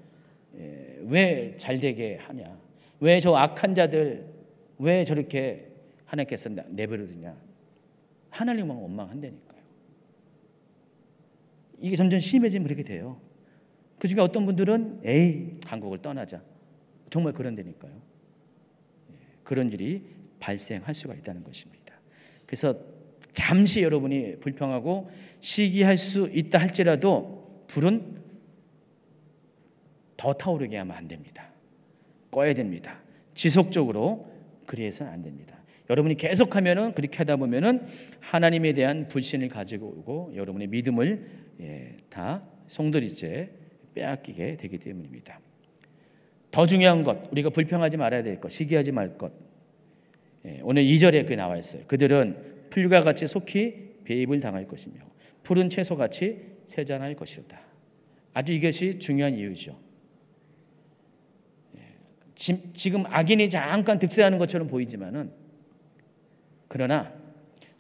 왜 잘되게 하냐? 왜 저 악한 자들 왜 저렇게 하나님께서 내버려 두냐? 하나님만 원망한다니까요. 이게 점점 심해지면 그렇게 돼요. 그중에 어떤 분들은 에이 한국을 떠나자 정말 그런다니까요. 그런 일이 발생할 수가 있다는 것입니다. 그래서 잠시 여러분이 불평하고 시기할 수 있다 할지라도 불은 더 타오르게 하면 안 됩니다. 꺼야 됩니다. 지속적으로 그리해서는 안 됩니다. 여러분이 계속하면은 그렇게 하다 보면은 하나님에 대한 불신을 가지고 오고 여러분의 믿음을 다 송두리째 빼앗기게 되기 때문입니다. 더 중요한 것, 우리가 불평하지 말아야 될 것, 시기하지 말 것. 오늘 2절에 그게 나와 있어요. 그들은 풀과 같이 속히 배임을 당할 것이며 푸른 채소같이 세잔할 것이로다. 아주 이것이 중요한 이유죠. 지금 악인이 잠깐 득세하는 것처럼 보이지만은 그러나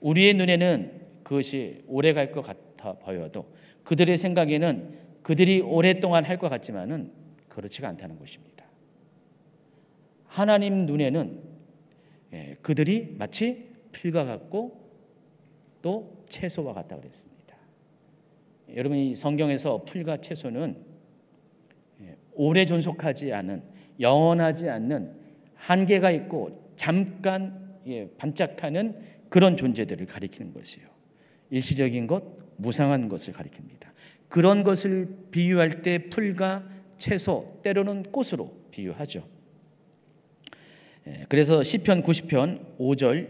우리의 눈에는 그것이 오래 갈 것 같아 보여도 그들의 생각에는 그들이 오랫동안 할 것 같지만은 그렇지가 않다는 것입니다. 하나님 눈에는 그들이 마치 풀과 같고 또 채소와 같다 그랬습니다. 여러분이 성경에서 풀과 채소는 오래 존속하지 않은 영원하지 않는 한계가 있고 잠깐 반짝하는 그런 존재들을 가리키는 것이에요. 일시적인 것, 무상한 것을 가리킵니다. 그런 것을 비유할 때 풀과 채소, 때로는 꽃으로 비유하죠. 그래서 시편 90편 5절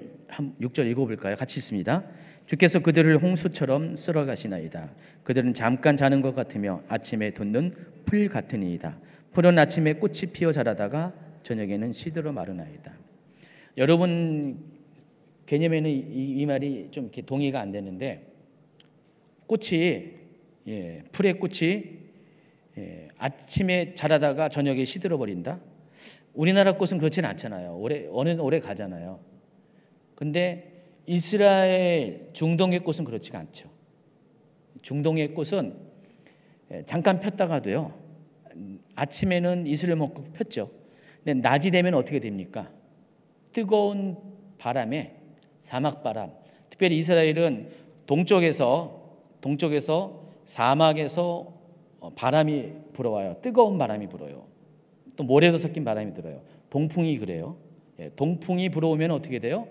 6절 읽어볼까요? 같이 있습니다. 주께서 그들을 홍수처럼 쓸어가시나이다. 그들은 잠깐 자는 것 같으며 아침에 돋는 풀 같으니이다. 풀은 아침에 꽃이 피어 자라다가 저녁에는 시들어 마르나이다. 여러분 개념에는 이 말이 좀 이렇게 동의가 안 되는데 꽃이 풀의 꽃이 아침에 자라다가 저녁에 시들어 버린다. 우리나라 꽃은 그렇지는 않잖아요. 오래 가잖아요. 근데 이스라엘 중동의 꽃은 그렇지가 않죠. 중동의 꽃은 잠깐 폈다가도요. 아침에는 이슬을 먹고 폈죠. 근데 낮이 되면 어떻게 됩니까? 뜨거운 바람에 사막바람. 특별히 이스라엘은 동쪽에서 사막에서 바람이 불어와요. 뜨거운 바람이 불어요. 또 모래도 섞인 바람이 들어요. 동풍이 그래요. 동풍이 불어오면 어떻게 돼요?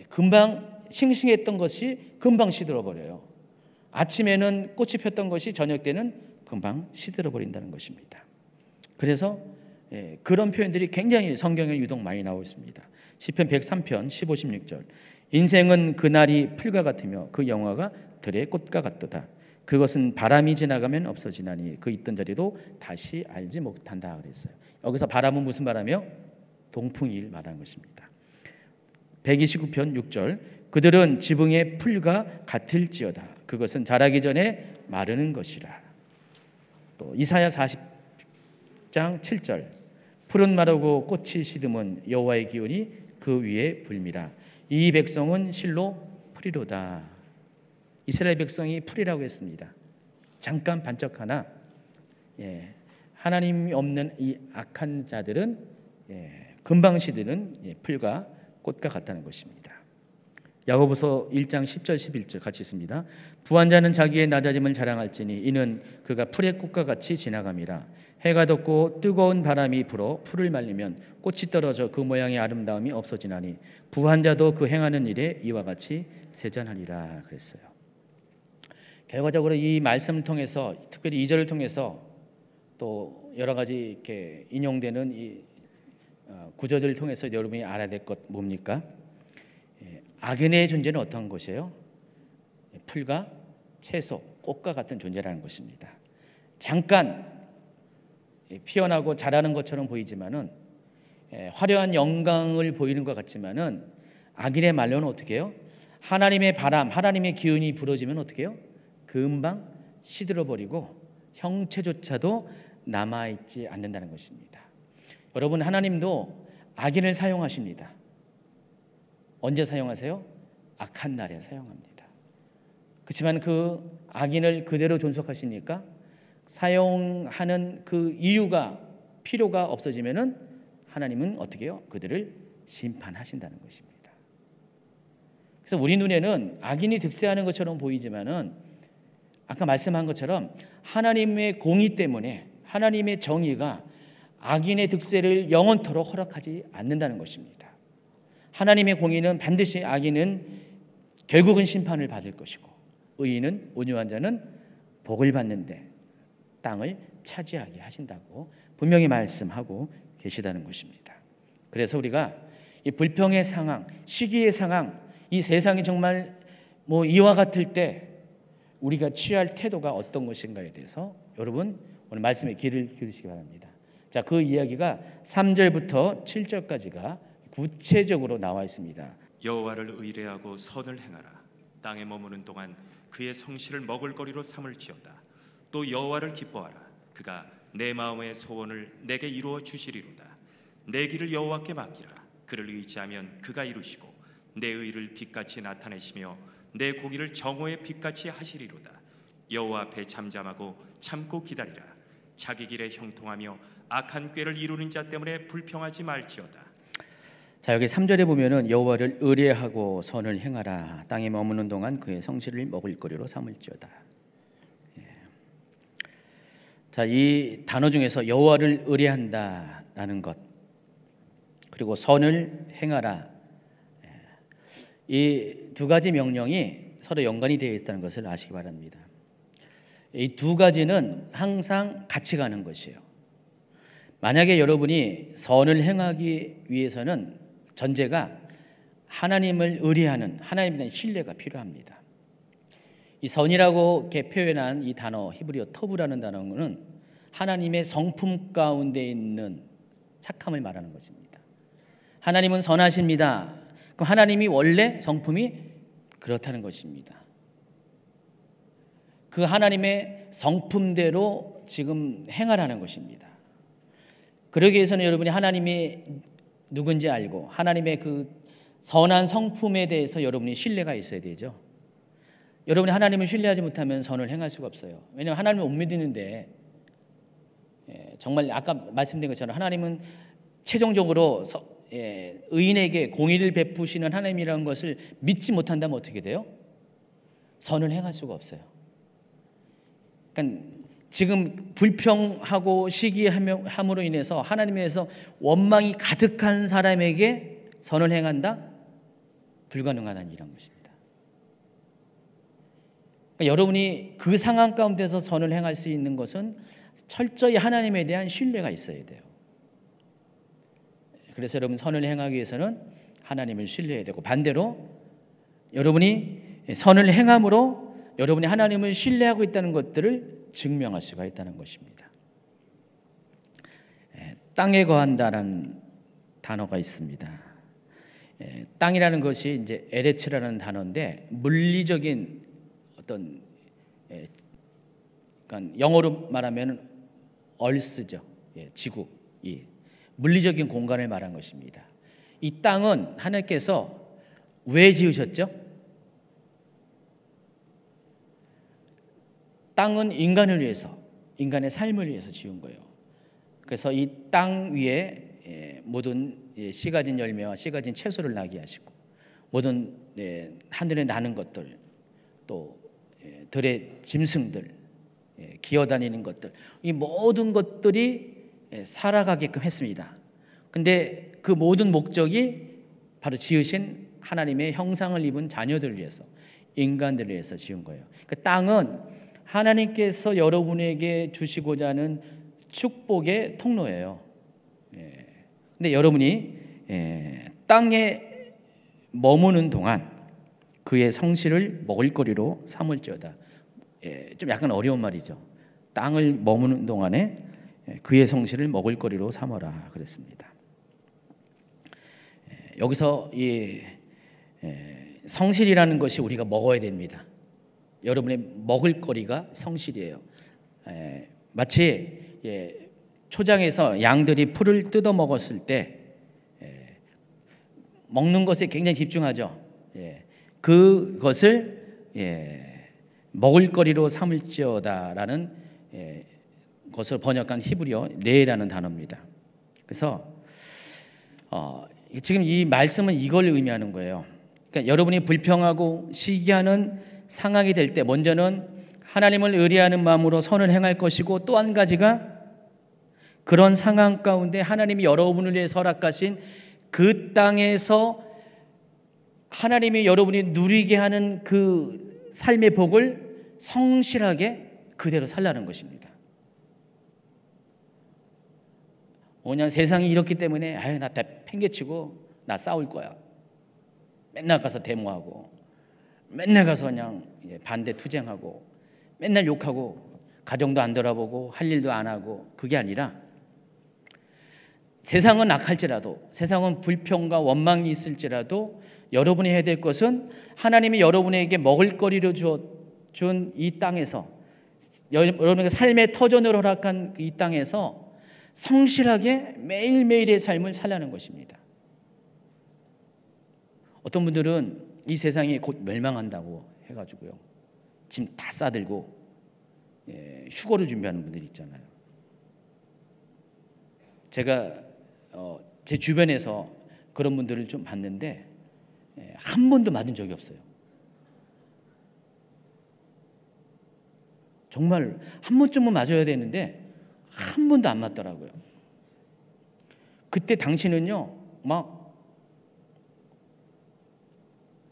금방 싱싱했던 것이 금방 시들어 버려요. 아침에는 꽃이 폈던 것이 저녁 때는 금방 시들어 버린다는 것입니다. 그래서 그런 표현들이 굉장히 성경에 유독 많이 나오고 있습니다. 시편 103편 15, 16절. 인생은 그날이 풀과 같으며 그 영화가 들의 꽃과 같도다. 그것은 바람이 지나가면 없어지나니 그 있던 자리도 다시 알지 못한다 그랬어요. 여기서 바람은 무슨 바람이요? 동풍이를 말하는 것입니다. 129편 6절. 그들은 지붕의 풀과 같을지어다. 그것은 자라기 전에 마르는 것이라. 또 이사야 40장 7절. 풀은 마르고 꽃이 시듬은 여호와의 기운이 그 위에 불미라. 이 백성은 실로 풀이로다. 이스라엘 백성이 풀이라고 했습니다. 잠깐 반짝하나 하나님이 없는 이 악한 자들은 금방 시드는 풀과 꽃과 같다는 것입니다. 야고보서 1장 10절 11절 같이 있습니다. 부한 자는 자기의 낮아짐을 자랑할지니 이는 그가 풀의 꽃과 같이 지나감이라. 해가 덥고 뜨거운 바람이 불어 풀을 말리면 꽃이 떨어져 그 모양의 아름다움이 없어지나니 부한 자도 그 행하는 일에 이와 같이 세잔하리라 그랬어요. 결과적으로 이 말씀을 통해서, 특별히 2절을 통해서 또 여러 가지 이렇게 인용되는 이 구절들을 통해서 여러분이 알아야 될 것 뭡니까? 악인의 존재는 어떤 것이에요? 풀과 채소, 꽃과 같은 존재라는 것입니다. 잠깐 피어나고 자라는 것처럼 보이지만은 화려한 영광을 보이는 것 같지만은 악인의 말로는 어떻게 해요? 하나님의 바람, 하나님의 기운이 불어지면 어떻게 해요? 금방 시들어 버리고 형체조차도 남아있지 않는다는 것입니다. 여러분, 하나님도 악인을 사용하십니다. 언제 사용하세요? 악한 날에 사용합니다. 그렇지만 그 악인을 그대로 존속하시니까 사용하는 그 이유가, 필요가 없어지면은 하나님은 어떻게 해요? 그들을 심판하신다는 것입니다. 그래서 우리 눈에는 악인이 득세하는 것처럼 보이지만은 아까 말씀한 것처럼 하나님의 공의 때문에, 하나님의 정의가 악인의 득세를 영원토록 허락하지 않는다는 것입니다. 하나님의 공의는 반드시 악인은 결국은 심판을 받을 것이고 의인은, 온유한 자는 복을 받는데 땅을 차지하게 하신다고 분명히 말씀하고 계시다는 것입니다. 그래서 우리가 이 불평의 상황, 시기의 상황, 이 세상이 정말 이와 같을 때 우리가 취할 태도가 어떤 것인가에 대해서 여러분 오늘 말씀에 귀를 기울이시기 바랍니다. 자, 그 이야기가 3절부터 7절까지가 구체적으로 나와 있습니다. 여호와를 의뢰하고 선을 행하라. 땅에 머무는 동안 그의 성실을 먹을거리로 삼을지어다. 또 여호와를 기뻐하라. 그가 내 마음의 소원을 내게 이루어 주시리로다. 내 길을 여호와께 맡기라. 그를 의지하면 그가 이루시고 내 의를 빛같이 나타내시며 내 공의를 정오의 빛같이 하시리로다. 여호와 앞에 잠잠하고 참고 기다리라. 자기 길에 형통하며 악한 꾀를 이루는 자 때문에 불평하지 말지어다. 자, 여기 3절에 보면은 여호와를 의뢰하고 선을 행하라. 땅에 머무는 동안 그의 성실을 먹을거리로 삼을지어다. 자, 이 단어 중에서 여호와를 의뢰한다라는 것, 그리고 선을 행하라, 이 두 가지 명령이 서로 연관이 되어 있다는 것을 아시기 바랍니다. 이 두 가지는 항상 같이 가는 것이에요. 만약에 여러분이 선을 행하기 위해서는 전제가 하나님을 의뢰하는, 하나님에 대한 신뢰가 필요합니다. 이 선이라고 이렇게 표현한 이 단어, 히브리어 터브라는 단어는 하나님의 성품 가운데 있는 착함을 말하는 것입니다. 하나님은 선하십니다. 그럼 하나님이 원래 성품이 그렇다는 것입니다. 그 하나님의 성품대로 지금 행하라는 것입니다. 그러기 위해서는 여러분이 하나님이 누군지 알고 하나님의 그 선한 성품에 대해서 여러분이 신뢰가 있어야 되죠. 여러분이 하나님을 신뢰하지 못하면 선을 행할 수가 없어요. 왜냐하면 하나님을 못 믿는데, 정말 아까 말씀드린 것처럼 하나님은 최종적으로 의인에게 공의를 베푸시는 하나님이라는 것을 믿지 못한다면 어떻게 돼요? 선을 행할 수가 없어요. 그러니까 지금 불평하고 시기함으로 인해서 하나님에서 원망이 가득한 사람에게 선을 행한다? 불가능하다는 일인 것입니다. 그러니까 여러분이 그 상황 가운데서 선을 행할 수 있는 것은 철저히 하나님에 대한 신뢰가 있어야 돼요. 그래서 여러분 선을 행하기 위해서는 하나님을 신뢰해야 되고, 반대로 여러분이 선을 행함으로 여러분이 하나님을 신뢰하고 있다는 것들을 증명할 수가 있다는 것입니다. 땅에 거한다라는 단어가 있습니다. 땅이라는 것이 이제 에레츠라는 단어인데 물리적인 어떤, 그러니까 영어로 말하면 얼스죠. 지구, 이 물리적인 공간을 말한 것입니다. 이 땅은 하나님께서 왜 지으셨죠? 땅은 인간을 위해서, 인간의 삶을 위해서 지은 거예요. 그래서 이 땅 위에 모든 씨 가진 열매와 씨 가진 채소를 나게 하시고, 모든 하늘에 나는 것들, 또 들의 짐승들, 기어다니는 것들, 이 모든 것들이 살아가게끔 했습니다. 근데 그 모든 목적이 바로 지으신 하나님의 형상을 입은 자녀들을 위해서, 인간들을 위해서 지은 거예요. 그 땅은 하나님께서 여러분에게 주시고자 하는 축복의 통로예요. 근데 여러분이 땅에 머무는 동안 그의 성실을 먹을거리로 삼을지어다. 좀 약간 어려운 말이죠. 땅을 머무는 동안에 그의 성실을 먹을거리로 삼어라 그랬습니다. 여기서 이 성실이라는 것이 우리가 먹어야 됩니다. 여러분의 먹을거리가 성실이에요. 마치 초장에서 양들이 풀을 뜯어 먹었을 때 먹는 것에 굉장히 집중하죠. 그것을 먹을거리로 삼을지어다라는 것을 번역한 히브리어 레라는 단어입니다. 그래서 지금 이 말씀은 이걸 의미하는 거예요. 그러니까 여러분이 불평하고 시기하는 상황이 될 때 먼저는 하나님을 의뢰하는 마음으로 선을 행할 것이고, 또 한 가지가 그런 상황 가운데 하나님이 여러분을 위해 허락하신 그 땅에서 하나님이 여러분이 누리게 하는 그 삶의 복을 성실하게 그대로 살라는 것입니다. 그냥 세상이 이렇기 때문에 아유 나 팽개치고 나 싸울 거야. 맨날 가서 데모하고, 맨날 가서 그냥 반대 투쟁하고, 맨날 욕하고, 가정도 안 돌아보고, 할 일도 안 하고, 그게 아니라 세상은 악할지라도, 세상은 불평과 원망이 있을지라도 여러분이 해야 될 것은 하나님이 여러분에게 먹을거리로 준 이 땅에서, 여러분에게 삶의 터전으로 허락한 이 땅에서 성실하게 매일매일의 삶을 살라는 것입니다. 어떤 분들은 이 세상이 곧 멸망한다고 해가지고요, 짐 다 싸들고 휴거를 준비하는 분들이 있잖아요. 제가 제 주변에서 그런 분들을 좀 봤는데 한 번도 맞은 적이 없어요. 정말 한 번쯤은 맞아야 되는데 한 번도 안 맞더라고요. 그때 당신은요 막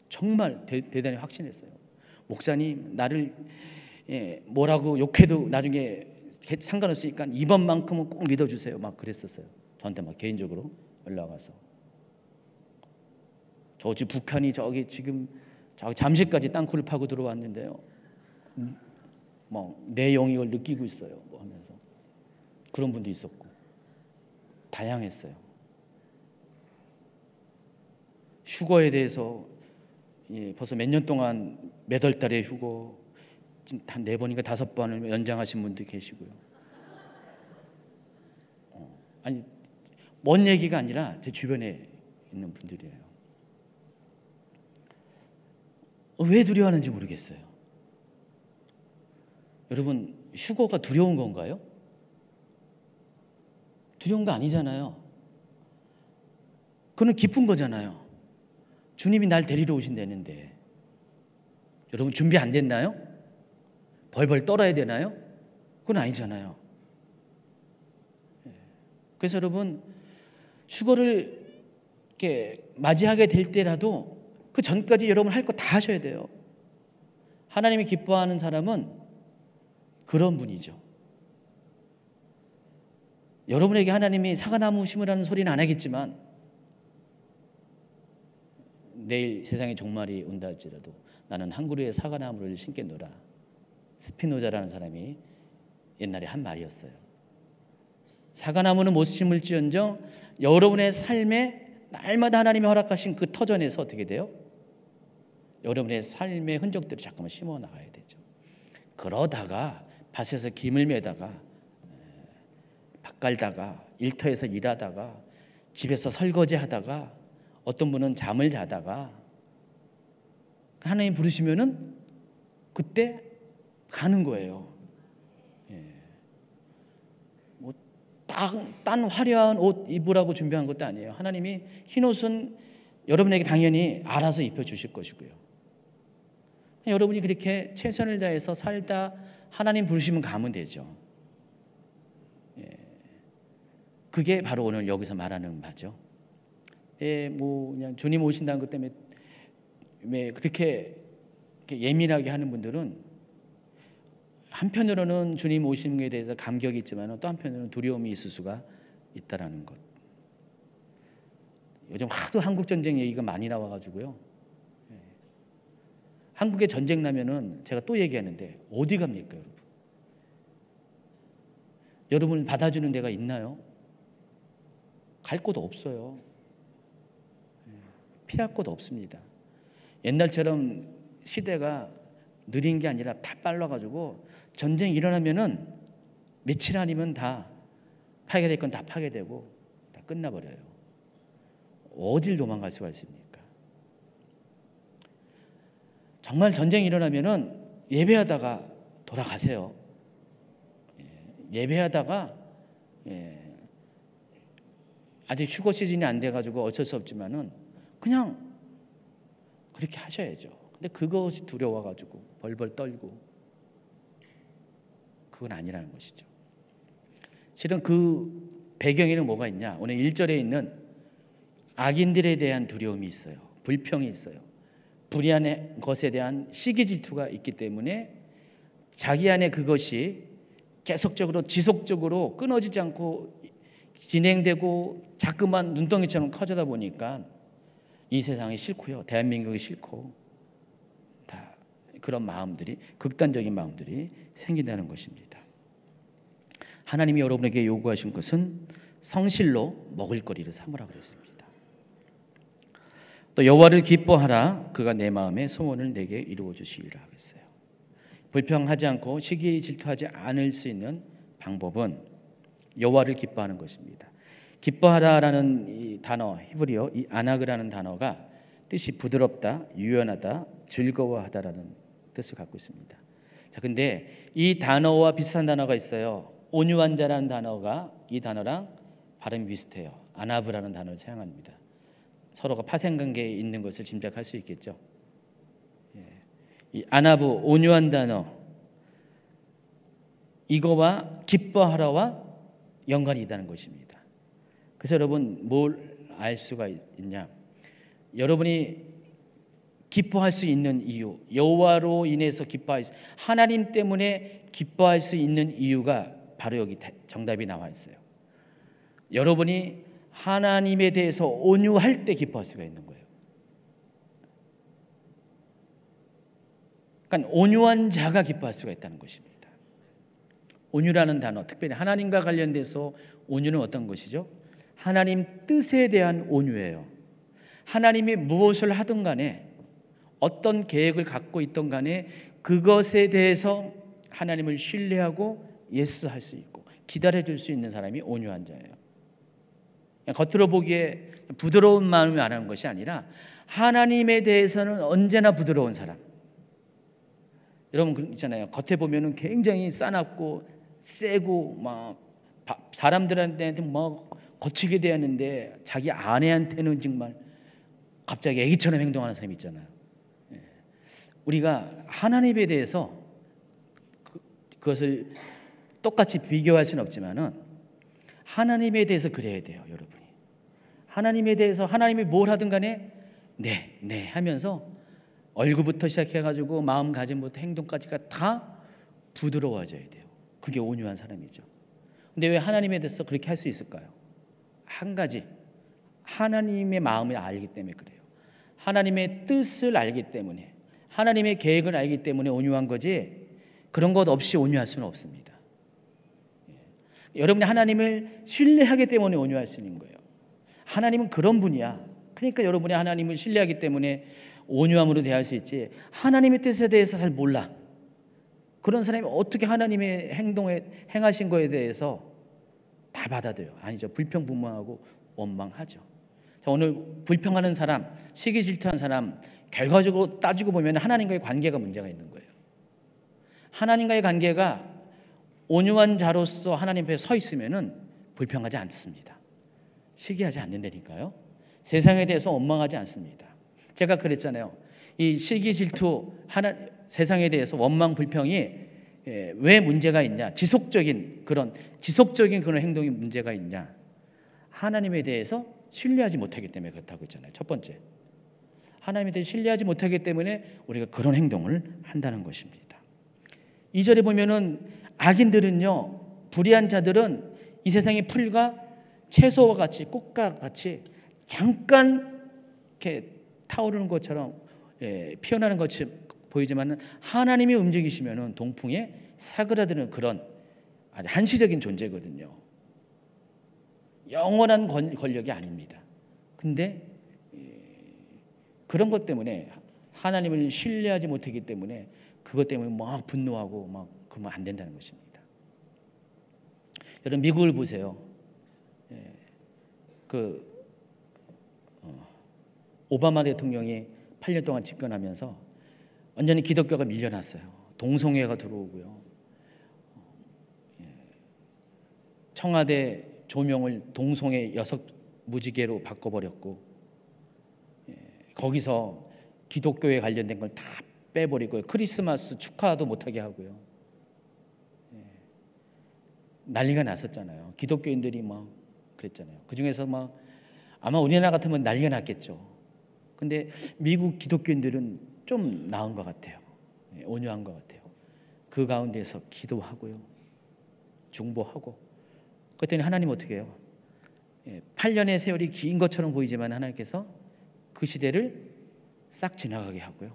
정말 대단히 확신했어요. 목사님 나를 뭐라고 욕해도 나중에 상관없으니까 이번만큼은 꼭 믿어주세요. 막 그랬었어요. 저한테 막 개인적으로 연락 와서, 저지 북한이 저기 지금 잠실까지 땅굴을 파고 들어왔는데요, 뭐 내 영이 이걸 느끼고 있어요. 뭐 하면서 그런 분도 있었고 다양했어요. 휴거에 대해서 벌써 몇 년 동안 몇 월 달에 휴거 지금 한 4번인가 5번을 연장하신 분도 계시고요. 아니 먼 얘기가 아니라 제 주변에 있는 분들이에요. 왜 두려워하는지 모르겠어요. 여러분 휴거가 두려운 건가요? 두려운 거 아니잖아요. 그건 기쁜 거잖아요. 주님이 날 데리러 오신다는데. 여러분 준비 안 됐나요? 벌벌 떨어야 되나요? 그건 아니잖아요. 그래서 여러분 휴거를 이렇게 맞이하게 될 때라도 그 전까지 여러분 할 거 다 하셔야 돼요. 하나님이 기뻐하는 사람은 그런 분이죠. 여러분에게 하나님이 사과나무 심으라는 소리는 안 하겠지만 내일 세상에 종말이 온다 할지라도 나는 한 그루의 사과나무를 심겠노라. 스피노자라는 사람이 옛날에 한 말이었어요. 사과나무는 못 심을지언정 여러분의 삶에 날마다 하나님이 허락하신 그 터전에서 어떻게 돼요? 여러분의 삶의 흔적들을 자꾸만 심어 나가야 되죠. 그러다가 밭에서 김을 매다가, 밭 갈다가, 일터에서 일하다가, 집에서 설거지하다가, 어떤 분은 잠을 자다가 하나님 부르시면은 그때 가는 거예요. 딴 화려한 옷 입으라고 준비한 것도 아니에요. 하나님이 흰 옷은 여러분에게 당연히 알아서 입혀주실 것이고요. 여러분이 그렇게 최선을 다해서 살다 하나님 부르시면 가면 되죠. 그게 바로 오늘 여기서 말하는 바죠. 뭐 그냥 주님 오신다는 것 때문에 그렇게 예민하게 하는 분들은 한편으로는 주님 오심에 대해서 감격이 있지만 또 한편으로는 두려움이 있을 수가 있다라는 것. 요즘 하도 한국 전쟁 얘기가 많이 나와가지고요. 한국에 전쟁 나면은 제가 또 얘기하는데 어디 갑니까, 여러분? 여러분 받아주는 데가 있나요? 갈 곳 없어요. 피할 곳 없습니다. 옛날처럼 시대가 느린 게 아니라 다 빨라가지고 전쟁이 일어나면은 며칠 아니면 다 파괴될 건 다 파괴되고 다 끝나버려요. 어딜 도망갈 수가 있습니까? 정말 전쟁이 일어나면은 예배하다가 돌아가세요. 예배하다가 아직 휴거 시즌이 안 돼가지고 어쩔 수 없지만은 그냥 그렇게 하셔야죠. 근데 그것이 두려워가지고 벌벌 떨고 그건 아니라는 것이죠. 실은 그 배경에는 뭐가 있냐? 오늘 1절에 있는 악인들에 대한 두려움이 있어요. 불평이 있어요. 불의한 것에 대한 시기 질투가 있기 때문에 자기 안에 그것이 계속적으로 지속적으로 끊어지지 않고 진행되고 자꾸만 눈덩이처럼 커져다 보니까 이 세상이 싫고요. 대한민국이 싫고 다 그런 마음들이 극단적인 마음들이 생긴다는 것입니다. 하나님이 여러분에게 요구하신 것은 성실로 먹을 거리를 삼으라 그랬습니다. 또 여호와를 기뻐하라 그가 내 마음의 소원을 내게 이루어 주시리라 했어요. 불평하지 않고 시기 질투하지 않을 수 있는 방법은 여호와를 기뻐하는 것입니다. 기뻐하라라는 이 단어 히브리어 이 아나그라는 단어가 뜻이 부드럽다, 유연하다, 즐거워하다라는 뜻을 갖고 있습니다. 자, 근데 이 단어와 비슷한 단어가 있어요. 온유한 자라는 단어가 이 단어랑 발음이 비슷해요. 아나브라는 단어를 사용합니다. 서로가 파생관계에 있는 것을 짐작할 수 있겠죠. 이 아나브 온유한 단어 이거와 기뻐하라와 연관이 있다는 것입니다. 그래서 여러분 뭘 알 수가 있냐? 여러분이 기뻐할 수 있는 이유, 여호와로 인해서 기뻐할 수, 하나님 때문에 기뻐할 수 있는 이유가 바로 여기 정답이 나와 있어요. 여러분이 하나님에 대해서 온유할 때 기뻐할 수가 있는 거예요. 그러니까 온유한 자가 기뻐할 수가 있다는 것입니다. 온유라는 단어, 특별히 하나님과 관련돼서 온유는 어떤 것이죠? 하나님 뜻에 대한 온유예요. 하나님이 무엇을 하든 간에 어떤 계획을 갖고 있든 간에 그것에 대해서 하나님을 신뢰하고 예스할 수 있고 기다려줄 수 있는 사람이 온유한 자예요. 겉으로 보기에 부드러운 마음이 말하는 것이 아니라 하나님에 대해서는 언제나 부드러운 사람. 여러분 있잖아요. 겉에 보면은 굉장히 싸납고 세고 막 사람들한테 막 거치게 대하는데 자기 아내한테는 정말 갑자기 애기처럼 행동하는 사람이 있잖아요. 우리가 하나님에 대해서 그것을 똑같이 비교할 수는 없지만은 하나님에 대해서 그래야 돼요, 여러분이. 하나님에 대해서 하나님이 뭘 하든 간에 네 하면서 얼굴부터 시작해가지고 마음가짐부터 행동까지가 다 부드러워져야 돼요. 그게 온유한 사람이죠. 근데 왜 하나님에 대해서 그렇게 할 수 있을까요? 한 가지, 하나님의 마음을 알기 때문에 그래요. 하나님의 뜻을 알기 때문에, 하나님의 계획을 알기 때문에 온유한 거지 그런 것 없이 온유할 수는 없습니다. 여러분이 하나님을 신뢰하기 때문에 온유할 수 있는 거예요. 하나님은 그런 분이야. 그러니까 여러분이 하나님을 신뢰하기 때문에 온유함으로 대할 수 있지, 하나님의 뜻에 대해서 잘 몰라. 그런 사람이 어떻게 하나님의 행동에 행하신 거에 대해서 다 받아들여요? 아니죠. 불평불만하고 원망하죠. 자, 오늘 불평하는 사람, 시기 질투한 사람, 결과적으로 따지고 보면 하나님과의 관계가 문제가 있는 거예요. 하나님과의 관계가 온유한 자로서 하나님 앞에 서 있으면은 불평하지 않습니다. 시기하지 않는다니까요. 세상에 대해서 원망하지 않습니다. 제가 그랬잖아요. 이 시기 질투 세상에 대해서 원망 불평이 왜 문제가 있냐? 지속적인 그런 행동이 문제가 있냐? 하나님에 대해서 신뢰하지 못하기 때문에 그렇다고 했잖아요. 첫 번째, 하나님에 대해 신뢰하지 못하기 때문에 우리가 그런 행동을 한다는 것입니다. 2절에 보면은 악인들은요, 불의한 자들은 이 세상의 풀과 채소와 같이, 꽃과 같이 잠깐 이렇게 타오르는 것처럼 피어나는 것이 보이지만 하나님이 움직이시면은 동풍에 사그라드는 그런 아주 한시적인 존재거든요. 영원한 권력이 아닙니다. 근데 그런 것 때문에 하나님을 신뢰하지 못하기 때문에 그것 때문에 막 분노하고 막 그러면 안 된다는 것입니다. 여러분 미국을 보세요. 오바마 대통령이 8년 동안 집권하면서 완전히 기독교가 밀려났어요. 동성애가 들어오고요. 청와대 조명을 동성애 여성 무지개로 바꿔버렸고, 거기서 기독교에 관련된 걸 다 빼버리고요. 크리스마스 축하도 못하게 하고요. 난리가 났었잖아요. 기독교인들이 막 그랬잖아요. 그 중에서 막 아마 우리나라 같으면 난리가 났겠죠. 근데 미국 기독교인들은 좀 나은 것 같아요. 온유한 것 같아요. 그 가운데서 기도하고요, 중보하고. 그랬더니 하나님 어떻게 해요? 8년의 세월이 긴 것처럼 보이지만 하나님께서 그 시대를 싹 지나가게 하고요,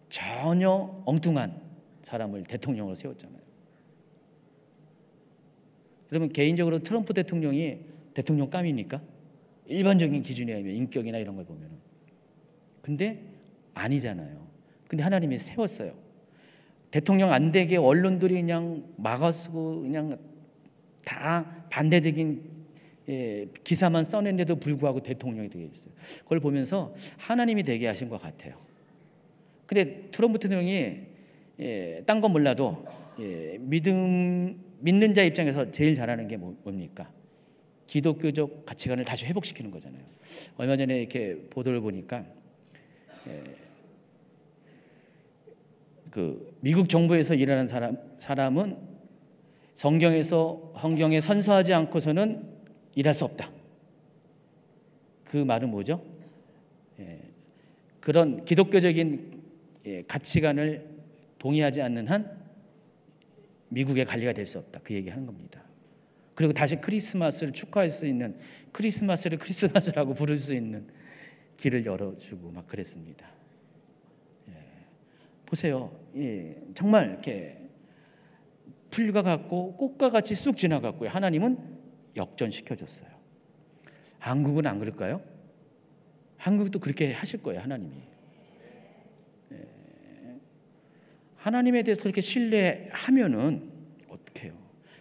전혀 엉뚱한 사람을 대통령으로 세웠잖아요. 여러분 개인적으로 트럼프 대통령이 대통령감입니까? 일반적인 기준에 의하면 인격이나 이런 걸 보면. 근데 아니잖아요. 근데 하나님이 세웠어요. 대통령 안 되게 언론들이 그냥 막아쓰고 그냥 다 반대적인 기사만 써낸데도 불구하고 대통령이 되게 했어요. 그걸 보면서 하나님이 되게 하신 것 같아요. 근데 트럼프 대통령이 딴 건 몰라도 믿는 자 입장에서 제일 잘하는 게 뭡니까? 기독교적 가치관을 다시 회복시키는 거잖아요. 얼마 전에 이렇게 보도를 보니까 그 미국 정부에서 일하는 사람은 성경에 선서하지 않고서는 일할 수 없다. 그 말은 뭐죠? 그런 기독교적인 가치관을 동의하지 않는 한 미국의 관리가 될 수 없다. 그 얘기하는 겁니다. 그리고 다시 크리스마스를 축하할 수 있는, 크리스마스를 크리스마스라고 부를 수 있는 길을 열어주고 막 그랬습니다. 보세요. 정말 이렇게 풀과 같고 꽃과 같이 쑥 지나갔고요. 하나님은 역전시켜줬어요. 한국은 안 그럴까요? 한국도 그렇게 하실 거예요. 하나님이. 하나님에 대해서 그렇게 신뢰하면은 어떻게 해요?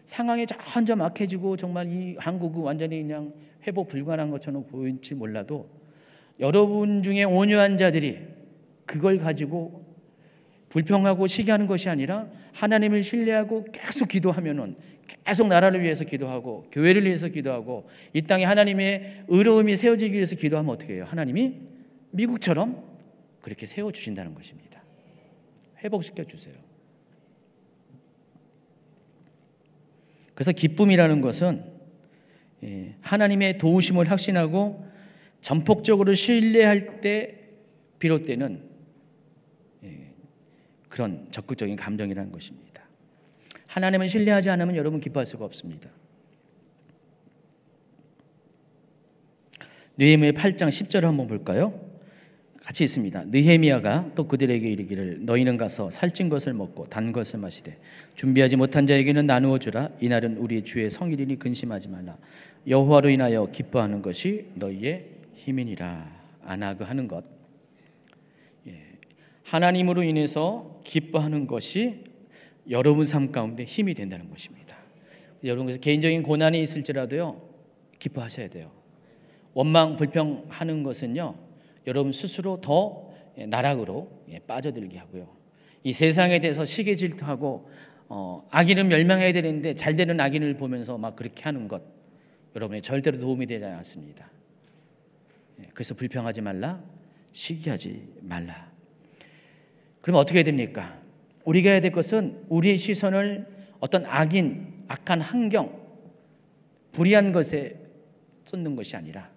상황이 점점 악해지고 정말 이 한국은 완전히 그냥 회복 불가능한 것처럼 보일지 몰라도 여러분 중에 온유한 자들이 그걸 가지고 불평하고 시기하는 것이 아니라 하나님을 신뢰하고 계속 기도하면은, 계속 나라를 위해서 기도하고 교회를 위해서 기도하고 이 땅에 하나님의 의로움이 세워지기 위해서 기도하면 어떻게 해요? 하나님이 미국처럼 그렇게 세워주신다는 것입니다. 회복시켜 주세요. 그래서 기쁨이라는 것은 하나님의 도우심을 확신하고 전폭적으로 신뢰할 때 비롯되는 그런 적극적인 감정이라는 것입니다. 하나님을 신뢰하지 않으면 여러분 기뻐할 수가 없습니다. 느헤미야 8장 10절을 한번 볼까요? 같이 있습니다. 느헤미야가 또 그들에게 이르기를 너희는 가서 살찐 것을 먹고 단 것을 마시되 준비하지 못한 자에게는 나누어 주라. 이날은 우리 주의 성일이니 근심하지 말라. 여호와로 인하여 기뻐하는 것이 너희의 힘이니라. 아나그하는 것, 하나님으로 인해서 기뻐하는 것이 여러분 삶 가운데 힘이 된다는 것입니다. 여러분 그래서 개인적인 고난이 있을지라도요 기뻐하셔야 돼요. 원망 불평하는 것은요 여러분 스스로 더 나락으로 빠져들게 하고요, 이 세상에 대해서 시기 질투하고 악인은 멸망해야 되는데 잘 되는 악인을 보면서 막 그렇게 하는 것, 여러분의 절대로 도움이 되지 않습니다. 그래서 불평하지 말라, 시기하지 말라. 그럼 어떻게 해야 됩니까? 우리가 해야 될 것은 우리의 시선을 어떤 악인, 악한 환경, 불의한 것에 쏟는 것이 아니라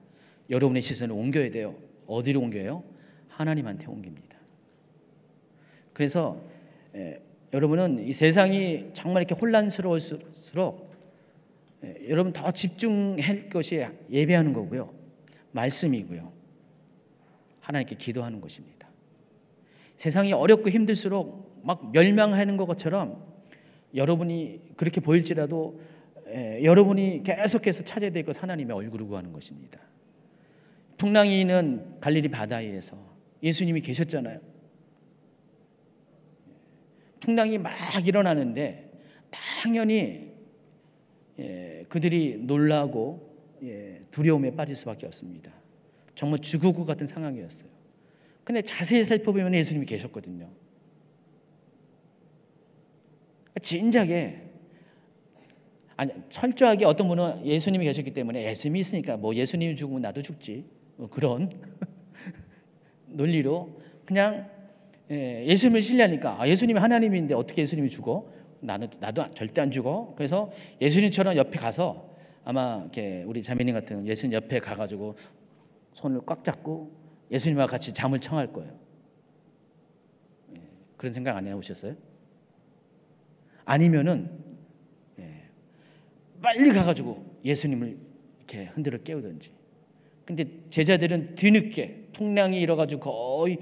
여러분의 시선을 옮겨야 돼요. 어디로 옮겨요? 하나님한테 옮깁니다. 그래서 여러분은 이 세상이 정말 이렇게 혼란스러울수록 여러분 더 집중할 것이 예배하는 거고요, 말씀이고요, 하나님께 기도하는 것입니다. 세상이 어렵고 힘들수록 막 멸망하는 것처럼 여러분이 그렇게 보일지라도 여러분이 계속해서 찾아야 될 것, 하나님의 얼굴을 구하는 것입니다. 풍랑이는 갈릴리 바다에서 예수님이 계셨잖아요. 풍랑이 막 일어나는데 당연히 그들이 놀라고 두려움에 빠질 수밖에 없습니다. 정말 죽을 것 같은 상황이었어요. 근데 자세히 살펴보면 예수님이 계셨거든요. 진작에, 아니, 철저하게 어떤 분은 예수님이 계셨기 때문에 예수님이 있으니까 뭐 예수님이 죽으면 나도 죽지, 뭐 그런 논리로 그냥 예수님을 신뢰하니까, 예수님이 하나님인데 어떻게 예수님이 죽어? 나도 절대 안 죽어. 그래서 예수님처럼 옆에 가서, 아마 이렇게 우리 자매님 같은 예수님 옆에 가가지고 손을 꽉 잡고 예수님과 같이 잠을 청할 거예요. 그런 생각 안 해보셨어요? 아니면은 빨리 가가지고 예수님을 이렇게 흔들어 깨우든지. 근데 제자들은 뒤늦게 풍랑이 일어가지고 거의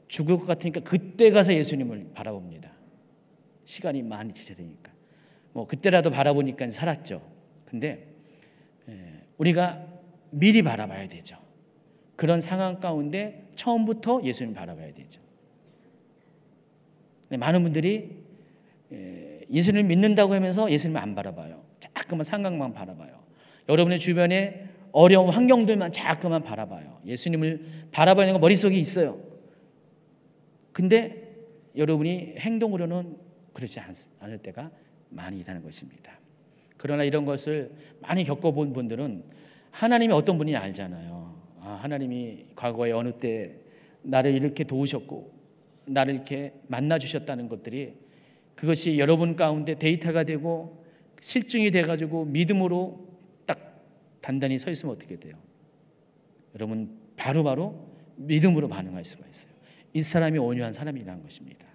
죽을 것 같으니까 그때 가서 예수님을 바라봅니다. 시간이 많이 지체되니까. 뭐 그때라도 바라보니까 살았죠. 근데 우리가 미리 바라봐야 되죠. 그런 상황 가운데 처음부터 예수님 바라봐야 되죠. 많은 분들이 예수님을 믿는다고 하면서 예수님을 안 바라봐요. 자꾸만 상황만 바라봐요. 여러분의 주변에 어려운 환경들만 자꾸만 바라봐요. 예수님을 바라보는 건 머릿속에 있어요. 근데 여러분이 행동으로는 그렇지 않을 때가 많이 있다는 것입니다. 그러나 이런 것을 많이 겪어본 분들은 하나님이 어떤 분인지 알잖아요. 하나님이 과거에 어느 때 나를 이렇게 도우셨고 나를 이렇게 만나주셨다는 것들이, 그것이 여러분 가운데 데이터가 되고 실증이 돼가지고 믿음으로 딱 단단히 서 있으면 어떻게 돼요? 여러분 바로바로 믿음으로 반응할 수가 있어요. 이 사람이 온유한 사람이라는 것입니다.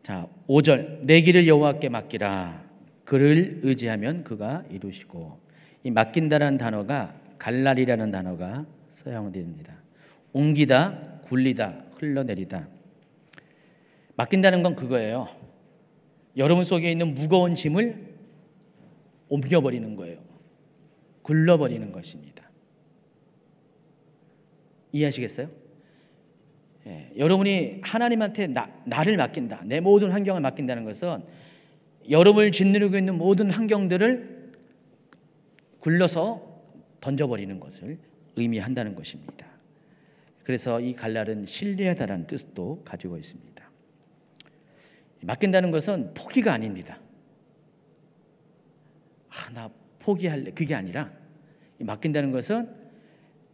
자, 5절, 내 길을 여호와께 맡기라. 그를 의지하면 그가 이루시고. 이 맡긴다라는 단어가 갈랄이라는 단어가 사용됩니다. 옮기다, 굴리다, 흘러내리다. 맡긴다는 건 그거예요. 여러분 속에 있는 무거운 짐을 옮겨버리는 거예요. 굴러버리는 것입니다. 이해하시겠어요? 여러분이 하나님한테 나를 맡긴다, 내 모든 환경을 맡긴다는 것은 여러분을 짓누르고 있는 모든 환경들을 굴러서 던져버리는 것을 의미한다는 것입니다. 그래서 이 갈랄은 신뢰하다라는 뜻도 가지고 있습니다. 맡긴다는 것은 포기가 아닙니다. 나 포기할래, 그게 아니라 맡긴다는 것은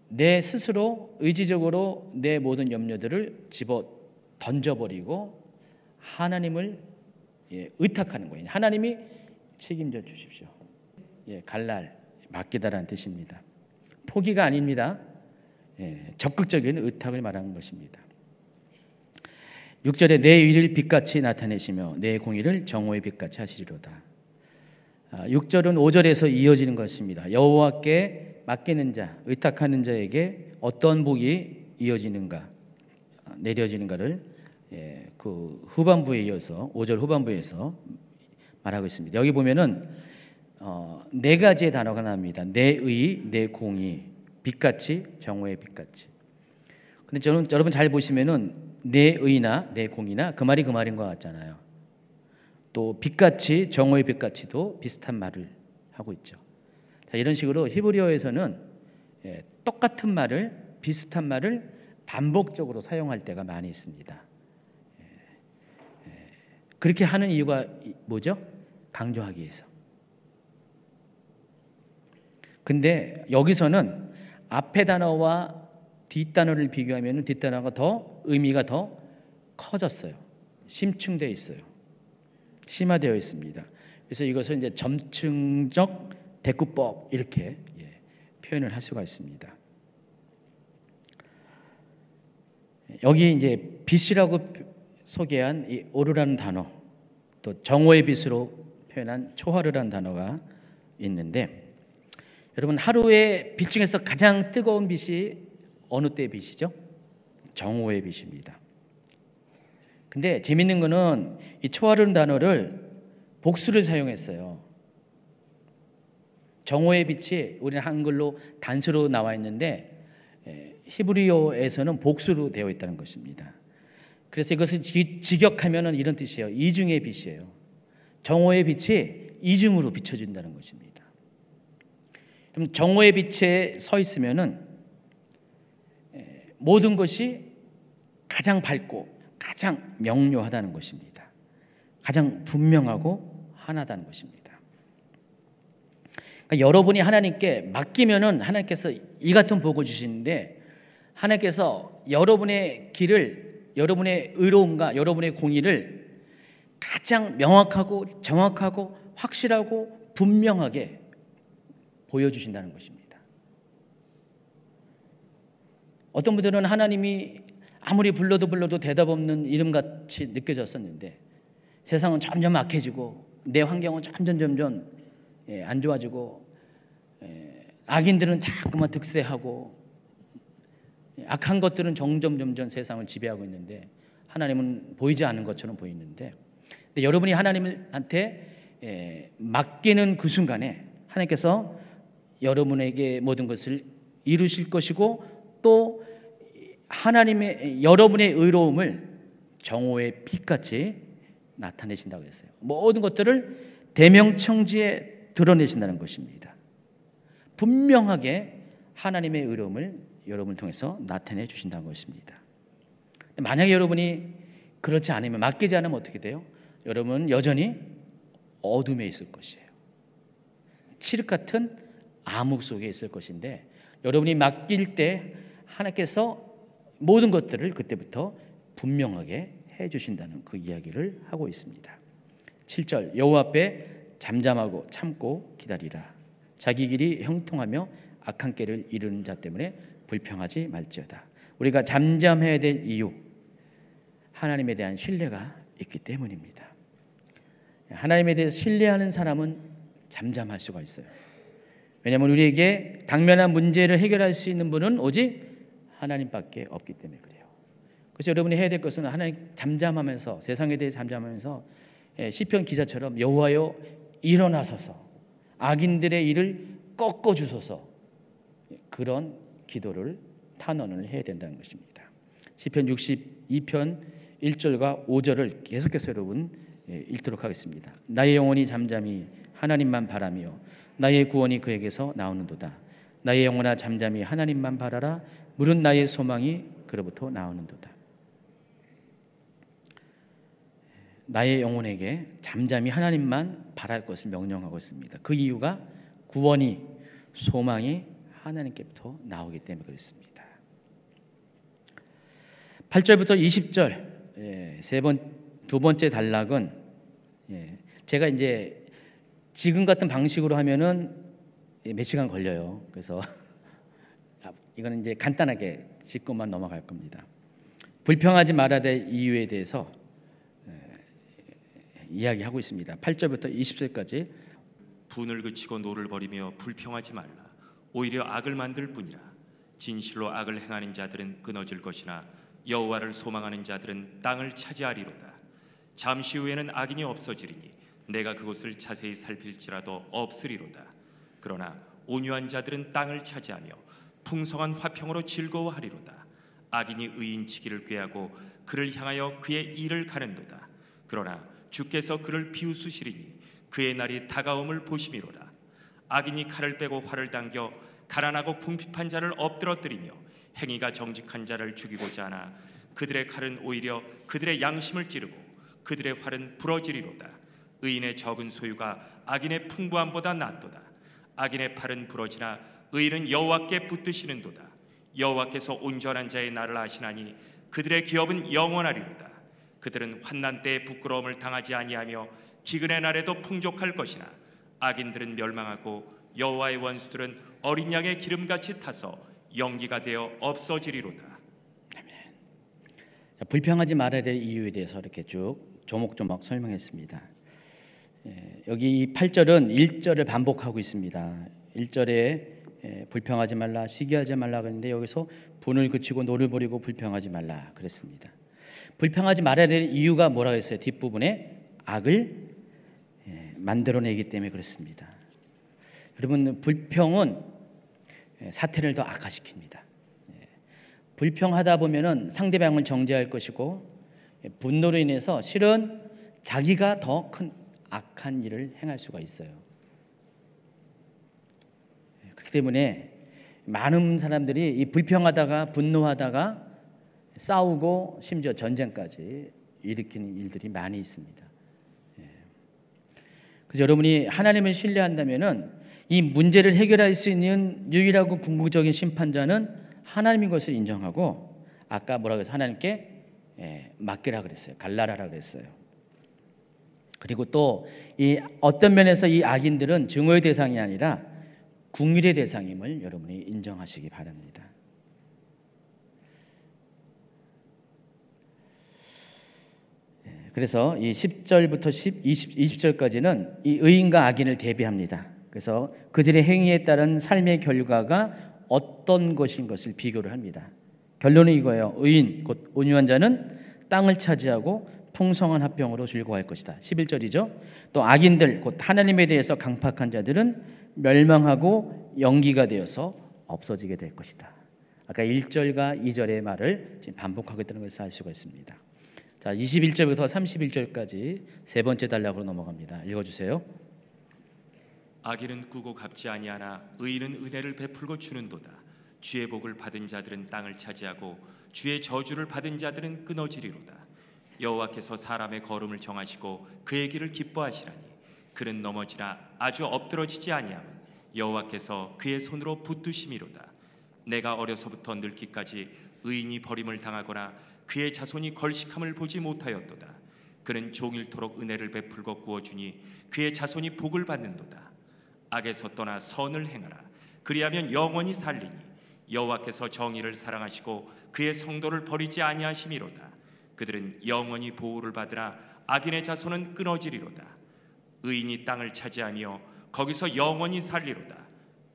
내 스스로 의지적으로 내 모든 염려들을 집어 던져버리고 하나님을 의탁하는 거예요. 하나님이 책임져 주십시오. 갈랄, 맡기다라는 뜻입니다. 포기가 아닙니다. 적극적인 의탁을 말하는 것입니다. 6절에 내 의를 빛같이 나타내시며 내 공의를 정오의 빛같이 하시리로다. 6절은 5절에서 이어지는 것입니다. 여호와께 맡기는 자, 의탁하는 자에게 어떤 복이 이어지는가, 내려지는가를 그 후반부에 이어서 5절 후반부에서 말하고 있습니다. 여기 보면은 네 가지의 단어가 나옵니다. 내 의, 내 공의, 빛같이, 정오의 빛같이. 근데 저는 여러분 잘 보시면은 내 의나 내 공의나 그 말이 그 말인 것 같잖아요. 또 빛같이, 정오의 빛같이도 비슷한 말을 하고 있죠. 자, 이런 식으로 히브리어에서는 똑같은 말을, 비슷한 말을 반복적으로 사용할 때가 많이 있습니다. 그렇게 하는 이유가 뭐죠? 강조하기 위해서. 근데 여기서는 앞에 단어와 뒷 단어를 비교하면 뒷 단어가 더 의미가 더 커졌어요. 심층되어 있어요. 심화되어 있습니다. 그래서 이것을 이제 점층적 대꾸법 이렇게 표현을 할 수가 있습니다. 여기 이제 빛이라고 소개한 이 오르라는 단어, 또 정오의 빛으로 표현한 초하르라는 단어가 있는데, 여러분 하루의 빛 중에서 가장 뜨거운 빛이 어느 때의 빛이죠? 정오의 빛입니다. 근데 재밌는 거는 이 초하르는 단어를 복수를 사용했어요. 정오의 빛이 우리는 한글로 단수로 나와 있는데 히브리어에서는 복수로 되어 있다는 것입니다. 그래서 이것을 직역하면 이런 뜻이에요. 이중의 빛이에요. 정오의 빛이 이중으로 비춰진다는 것입니다. 그럼 정오의 빛에 서 있으면은 모든 것이 가장 밝고 가장 명료하다는 것입니다. 가장 분명하고 하나다는 것입니다. 그러니까 여러분이 하나님께 맡기면은 하나님께서 이 같은 복을 주시는데, 하나님께서 여러분의 길을, 여러분의 의로움과 여러분의 공의를 가장 명확하고 정확하고 확실하고 분명하게 보여주신다는 것입니다. 어떤 분들은 하나님이 아무리 불러도 대답 없는 이름같이 느껴졌었는데, 세상은 점점 악해지고 내 환경은 점점 안 좋아지고, 악인들은 자꾸만 득세하고 악한 것들은 점점 세상을 지배하고 있는데, 하나님은 보이지 않는 것처럼 보이는데, 근데 여러분이 하나님한테 맡기는 그 순간에 하나님께서 여러분에게 모든 것을 이루실 것이고, 또 하나님의 여러분의 의로움을 정오의 빛같이 나타내신다고 했어요. 모든 것들을 대명청지에 드러내신다는 것입니다. 분명하게 하나님의 의로움을 여러분을 통해서 나타내 주신다는 것입니다. 만약에 여러분이 그렇지 않으면, 맡기지 않으면 어떻게 돼요? 여러분은 여전히 어둠에 있을 것이에요. 칠흑 같은 암흑 속에 있을 것인데, 여러분이 맡길 때 하나님께서 모든 것들을 그때부터 분명하게 해주신다는 그 이야기를 하고 있습니다. 7절, 여호와 앞에 잠잠하고 참고 기다리라. 자기 길이 형통하며 악한 길을 이루는 자 때문에 불평하지 말지어다. 우리가 잠잠해야 될 이유, 하나님에 대한 신뢰가 있기 때문입니다. 하나님에 대해서 신뢰하는 사람은 잠잠할 수가 있어요. 왜냐하면 우리에게 당면한 문제를 해결할 수 있는 분은 오직 하나님밖에 없기 때문에 그래요. 그래서 여러분이 해야 될 것은 하나님 잠잠하면서, 세상에 대해 잠잠하면서 시편 기자처럼 여호와여 일어나소서, 악인들의 일을 꺾어 주소서, 그런 기도를 탄원을 해야 된다는 것입니다. 시편 62편 1절과 5절을 계속해서 여러분 읽도록 하겠습니다. 나의 영혼이 잠잠히 하나님만 바라며 나의 구원이 그에게서 나오는도다. 나의 영혼아 잠잠히 하나님만 바라라. 물은 나의 소망이 그로부터 나오는도다. 나의 영혼에게 잠잠히 하나님만 바랄 것을 명령하고 있습니다. 그 이유가 구원이, 소망이 하나님께부터 나오기 때문에 그렇습니다. 8절부터 20절 두 번째 단락은 제가 이제 지금 같은 방식으로 하면은 몇 시간 걸려요. 그래서 이거는 이제 간단하게 짚고만 넘어갈 겁니다. 불평하지 말아야 될 이유에 대해서 이야기하고 있습니다. 8절부터 20절까지. 분을 그치고 노를 버리며 불평하지 말라. 오히려 악을 만들 뿐이라. 진실로 악을 행하는 자들은 끊어질 것이나 여호와를 소망하는 자들은 땅을 차지하리로다. 잠시 후에는 악인이 없어지리니 내가 그곳을 자세히 살필지라도 없으리로다. 그러나 온유한 자들은 땅을 차지하며 풍성한 화평으로 즐거워하리로다. 악인이 의인치기를 꾀하고 그를 향하여 그의 일을 가는도다. 그러나 주께서 그를 비웃으시리니 그의 날이 다가옴을 보심이로다. 악인이 칼을 빼고 활을 당겨 가난하고 궁핍한 자를 엎드러뜨리며 행위가 정직한 자를 죽이고자 하나 그들의 칼은 오히려 그들의 양심을 찌르고 그들의 활은 부러지리로다. 의인의 적은 소유가 악인의 풍부함보다 낫도다. 악인의 팔은 부러지나 의인은 여호와께 붙드시는도다. 여호와께서 온전한 자의 날을 아시나니 그들의 기업은 영원하리로다. 그들은 환난 때에 부끄러움을 당하지 아니하며 기근의 날에도 풍족할 것이나 악인들은 멸망하고 여호와의 원수들은 어린 양의 기름같이 타서 연기가 되어 없어지리로다. 자, 불평하지 말아야 될 이유에 대해서 이렇게 쭉 조목조목 설명했습니다. 여기 이 8절은 1절을 반복하고 있습니다. 1절에 불평하지 말라, 시기하지 말라 그랬는데 여기서 분을 그치고 노를 버리고 불평하지 말라 그랬습니다. 불평하지 말아야 될 이유가 뭐라고 했어요? 뒷부분에 악을 만들어내기 때문에 그렇습니다. 여러분, 불평은 사태를 더 악화시킵니다. 불평하다 보면은 상대방을 정죄할 것이고 분노로 인해서 실은 자기가 더 큰 악한 일을 행할 수가 있어요. 그렇기 때문에 많은 사람들이 이 불평하다가 분노하다가 싸우고 심지어 전쟁까지 일으키는 일들이 많이 있습니다. 그래서 여러분이 하나님을 신뢰한다면은 이 문제를 해결할 수 있는 유일하고 궁극적인 심판자는 하나님인 것을 인정하고 아까 뭐라고 해서 하나님께 맡기라 그랬어요. 갈라라라 그랬어요. 그리고 또 이 어떤 면에서 이 악인들은 증오의 대상이 아니라 긍휼의 대상임을 여러분이 인정하시기 바랍니다. 그래서 이 10절부터 20절까지는 이 의인과 악인을 대비합니다. 그래서 그들의 행위에 따른 삶의 결과가 어떤 것인 것을 비교를 합니다. 결론은 이거예요. 의인 곧 온유한 자는 땅을 차지하고 풍성한 합병으로 즐거워할 것이다. 11절이죠. 또 악인들 곧 하나님에 대해서 강팍한 자들은 멸망하고 연기가 되어서 없어지게 될 것이다. 아까 1절과 2절의 말을 지금 반복하고 있다는 것을 알 수가 있습니다. 자, 21절부터 31절까지 세 번째 단락으로 넘어갑니다. 읽어주세요. 악인은 꾸고 갚지 아니하나 의인은 은혜를 베풀고 주는도다. 주의 복을 받은 자들은 땅을 차지하고 주의 저주를 받은 자들은 끊어지리로다. 여호와께서 사람의 걸음을 정하시고 그의 길을 기뻐하시라니 그는 넘어지나 아주 엎드러지지 아니하면 여호와께서 그의 손으로 붙드심이로다. 내가 어려서부터 늙기까지 의인이 버림을 당하거나 그의 자손이 걸식함을 보지 못하였도다. 그는 종일토록 은혜를 베풀고 구워주니 그의 자손이 복을 받는도다. 악에서 떠나 선을 행하라. 그리하면 영원히 살리니 여호와께서 정의를 사랑하시고 그의 성도를 버리지 아니하심이로다. 그들은 영원히 보호를 받으나 악인의 자손은 끊어지리로다. 의인이 땅을 차지하며 거기서 영원히 살리로다.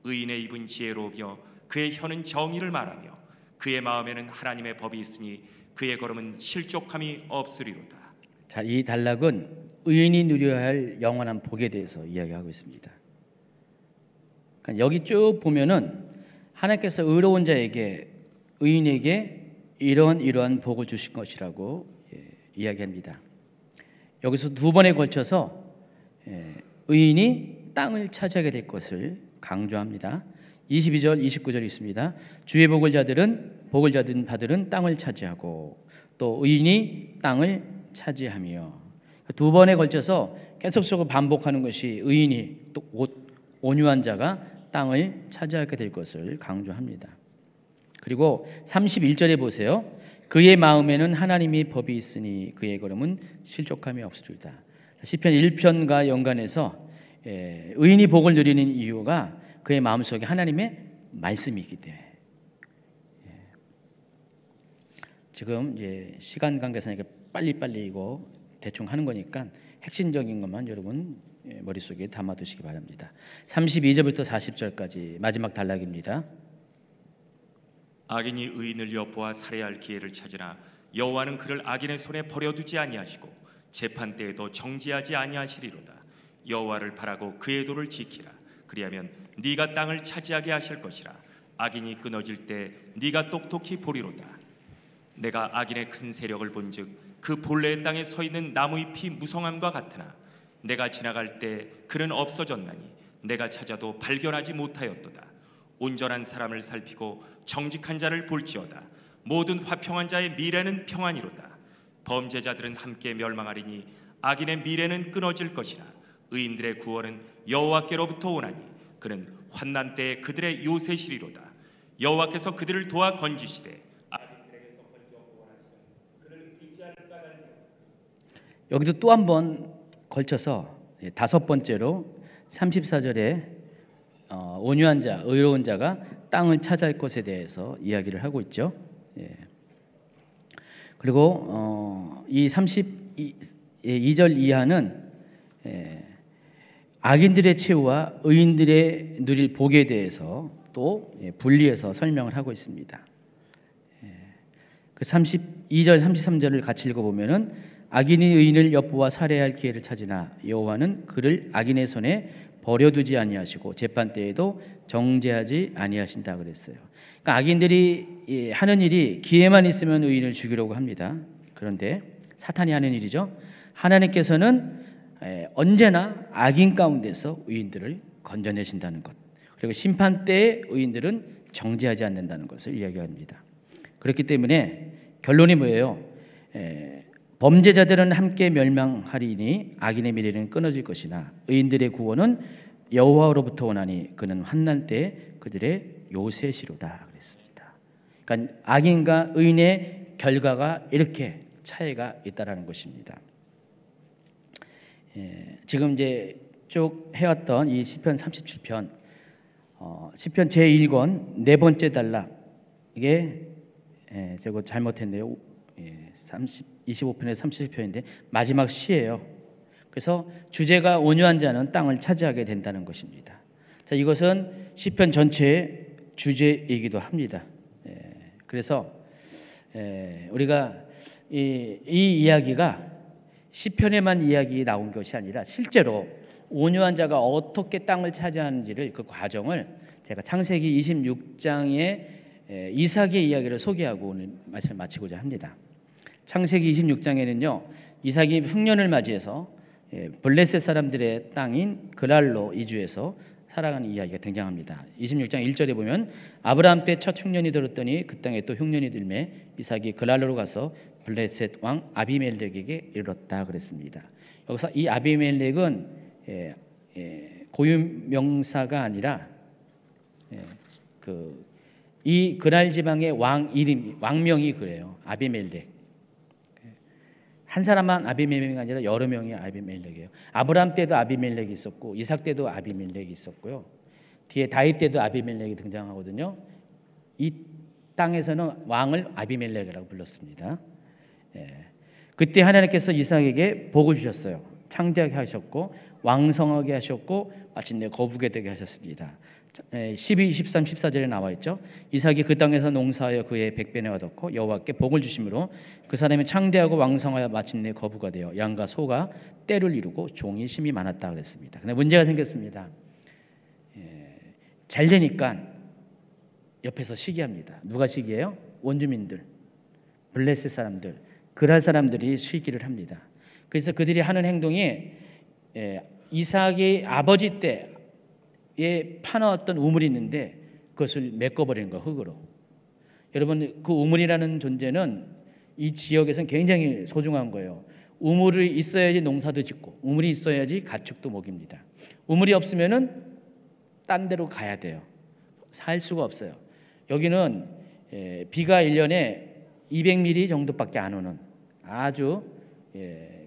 의인의 입은 지혜로우며 그의 혀는 정의를 말하며 그의 마음에는 하나님의 법이 있으니 그의 걸음은 실족함이 없으리로다. 자, 이 단락은 의인이 누려야 할 영원한 복에 대해서 이야기하고 있습니다. 그러니까 여기 쭉 보면은 하나님께서 의로운 자에게 의인에게 이러한 복을 주실 것이라고 이야기합니다. 여기서 두 번에 걸쳐서 의인이 땅을 차지하게 될 것을 강조합니다. 22절, 29절 있습니다. 주의 복을 받들은 땅을 차지하고 또 의인이 땅을 차지하며 두 번에 걸쳐서 계속적으로 반복하는 것이 의인이 또 온유한 자가 땅을 차지하게 될 것을 강조합니다. 그리고 31절에 보세요. 그의 마음에는 하나님의 법이 있으니 그의 걸음은 실족함이 없으리로다. 시편 1편과 연관해서 의인이 복을 누리는 이유가 그의 마음속에 하나님의 말씀이 있기 때문에. 지금 이제 시간 관계상 이렇게 빨리빨리 이거 대충 하는 거니까 핵심적인 것만 여러분 머릿속에 담아두시기 바랍니다. 32절부터 40절까지 마지막 단락입니다. 악인이 의인을 엿보아 살해할 기회를 찾으나 여호와는 그를 악인의 손에 버려두지 아니하시고 재판 때에도 정죄하지 아니하시리로다. 여호와를 바라고 그의 도를 지키라. 그리하면 네가 땅을 차지하게 하실 것이라. 악인이 끊어질 때 네가 똑똑히 보리로다. 내가 악인의 큰 세력을 본즉 그 본래의 땅에 서 있는 나무잎이 무성함과 같으나 내가 지나갈 때 그는 없어졌나니 내가 찾아도 발견하지 못하였도다. 온전한 사람을 살피고 정직한 자를 볼지어다. 모든 화평한 자의 미래는 평안이로다. 범죄자들은 함께 멸망하리니 악인의 미래는 끊어질 것이나 의인들의 구원은 여호와께로부터 오나니 그는 환난 때에 그들의 요새시리로다. 여호와께서 그들을 도와 건지시되 악인들에게서 건져 구원하시는 그를 잊지 않을 까닭이라. 여기도 또 한 번 걸쳐서 다섯 번째로 34절에 온유한 자, 의로운 자가 땅을 차지할 것에 대해서 이야기를 하고 있죠. 그리고 이 32절 이하는 악인들의 최후와 의인들의 누릴 복에 대해서 또 분리해서 설명을 하고 있습니다. 그 32절, 33절을 같이 읽어보면은 악인이 의인을 엿보아 살해할 기회를 찾으나 여호와는 그를 악인의 손에 버려두지 아니하시고 재판 때에도 정죄하지 아니하신다 그랬어요. 그러니까 악인들이 하는 일이 기회만 있으면 의인을 죽이려고 합니다. 그런데 사탄이 하는 일이죠. 하나님께서는 언제나 악인 가운데서 의인들을 건져내신다는 것, 그리고 심판 때에 의인들은 정죄하지 않는다는 것을 이야기합니다. 그렇기 때문에 결론이 뭐예요? 범죄자들은 함께 멸망하리니 악인의 미래는 끊어질 것이나 의인들의 구원은 여호와로부터 오나니 그는 환난 때에 그들의 요새시로다 그랬습니다. 그러니까 악인과 의인의 결과가 이렇게 차이가 있다라는 것입니다. 지금 이제 쭉 해왔던 이 시편 37편, 시편 제1권 네 번째 단락, 이게 저거 잘못했네요. 25편에서 37편인데 마지막 시예요. 그래서 주제가 온유한 자는 땅을 차지하게 된다는 것입니다. 자, 이것은 시편 전체의 주제이기도 합니다. 그래서 우리가 이 이야기가 시편에만 이야기 나온 것이 아니라 실제로 온유한 자가 어떻게 땅을 차지하는지를, 그 과정을 제가 창세기 26장의 이삭의 이야기를 소개하고 오늘 말씀을 마치고자 합니다. 창세기 26장에는요, 이삭이 흉년을 맞이해서 블레셋 사람들의 땅인 그랄로 이주해서 살아가는 이야기가 등장합니다. 26장 1절에 보면 아브라함 때 첫 흉년이 들었더니 그 땅에 또 흉년이 들매 이삭이 그랄로로 가서 블레셋 왕 아비멜렉에게 이르렀다 그랬습니다. 여기서 이 아비멜렉은 고유명사가 아니라 이 그랄 지방의 왕 이름, 왕명이 그래요. 아비멜렉. 한 사람만 아비멜렉이 아니라 여러 명이 아비멜렉이에요. 아브라함 때도 아비멜렉이 있었고 이삭 때도 아비멜렉이 있었고요. 뒤에 다윗 때도 아비멜렉이 등장하거든요. 이 땅에서는 왕을 아비멜렉이라고 불렀습니다. 그때 하나님께서 이삭에게 복을 주셨어요. 창대하게 하셨고 왕성하게 하셨고 마침내 거부게 되게 하셨습니다. 12, 13, 14절에 나와 있죠. 이삭이 그 땅에서 농사하여 그의 100배를 얻었고 여호와께 복을 주심으로 그 사람이 창대하고 왕성하여 마침내 거부가 되어 양과 소가 떼를 이루고 종이 심이 많았다 그랬습니다. 근데 문제가 생겼습니다. 잘 되니까 옆에서 시기합니다. 누가 시기해요? 원주민들, 블레셋 사람들, 그랄 사람들이 시기를 합니다. 그래서 그들이 하는 행동이 이삭의 아버지 때에 파놓았던 우물이 있는데 그것을 메꿔버리는 거, 흙으로. 여러분, 그 우물이라는 존재는 이 지역에서는 굉장히 소중한 거예요. 우물이 있어야지 농사도 짓고 우물이 있어야지 가축도 먹입니다. 우물이 없으면은 딴 데로 가야 돼요. 살 수가 없어요. 여기는 비가 1년에 200mm 정도밖에 안 오는 아주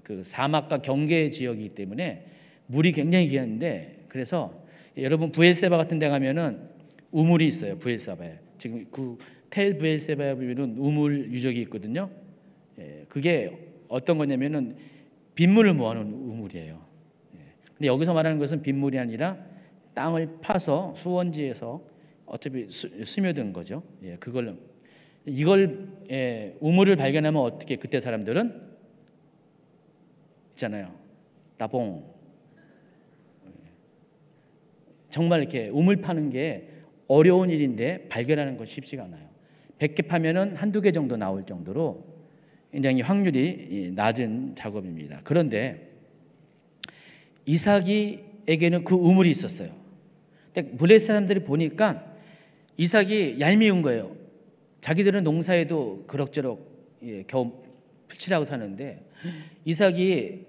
그 사막과 경계 지역이기 때문에 물이 굉장히 귀한데, 그래서 여러분 부엘세바 같은 데 가면은 우물이 있어요. 부엘세바에 지금 그 텔 부엘세바에 보면은 우물 유적이 있거든요. 그게 어떤 거냐면은 빗물을 모아놓은 우물이에요. 근데 여기서 말하는 것은 빗물이 아니라 땅을 파서 수원지에서 어차피 스며든 거죠. 이걸 우물을 발견하면 어떻게, 그때 사람들은 있잖아요. 따봉. 정말 이렇게 우물 파는 게 어려운 일인데 발견하는 건 쉽지가 않아요. 100개 파면은 한두 개 정도 나올 정도로 굉장히 확률이 낮은 작업입니다. 그런데 이삭이에게는 그 우물이 있었어요. 근데 블레셋 사람들이 보니까 이삭이 얄미운 거예요. 자기들은 농사에도 그럭저럭 풀칠하고 사는데 이삭이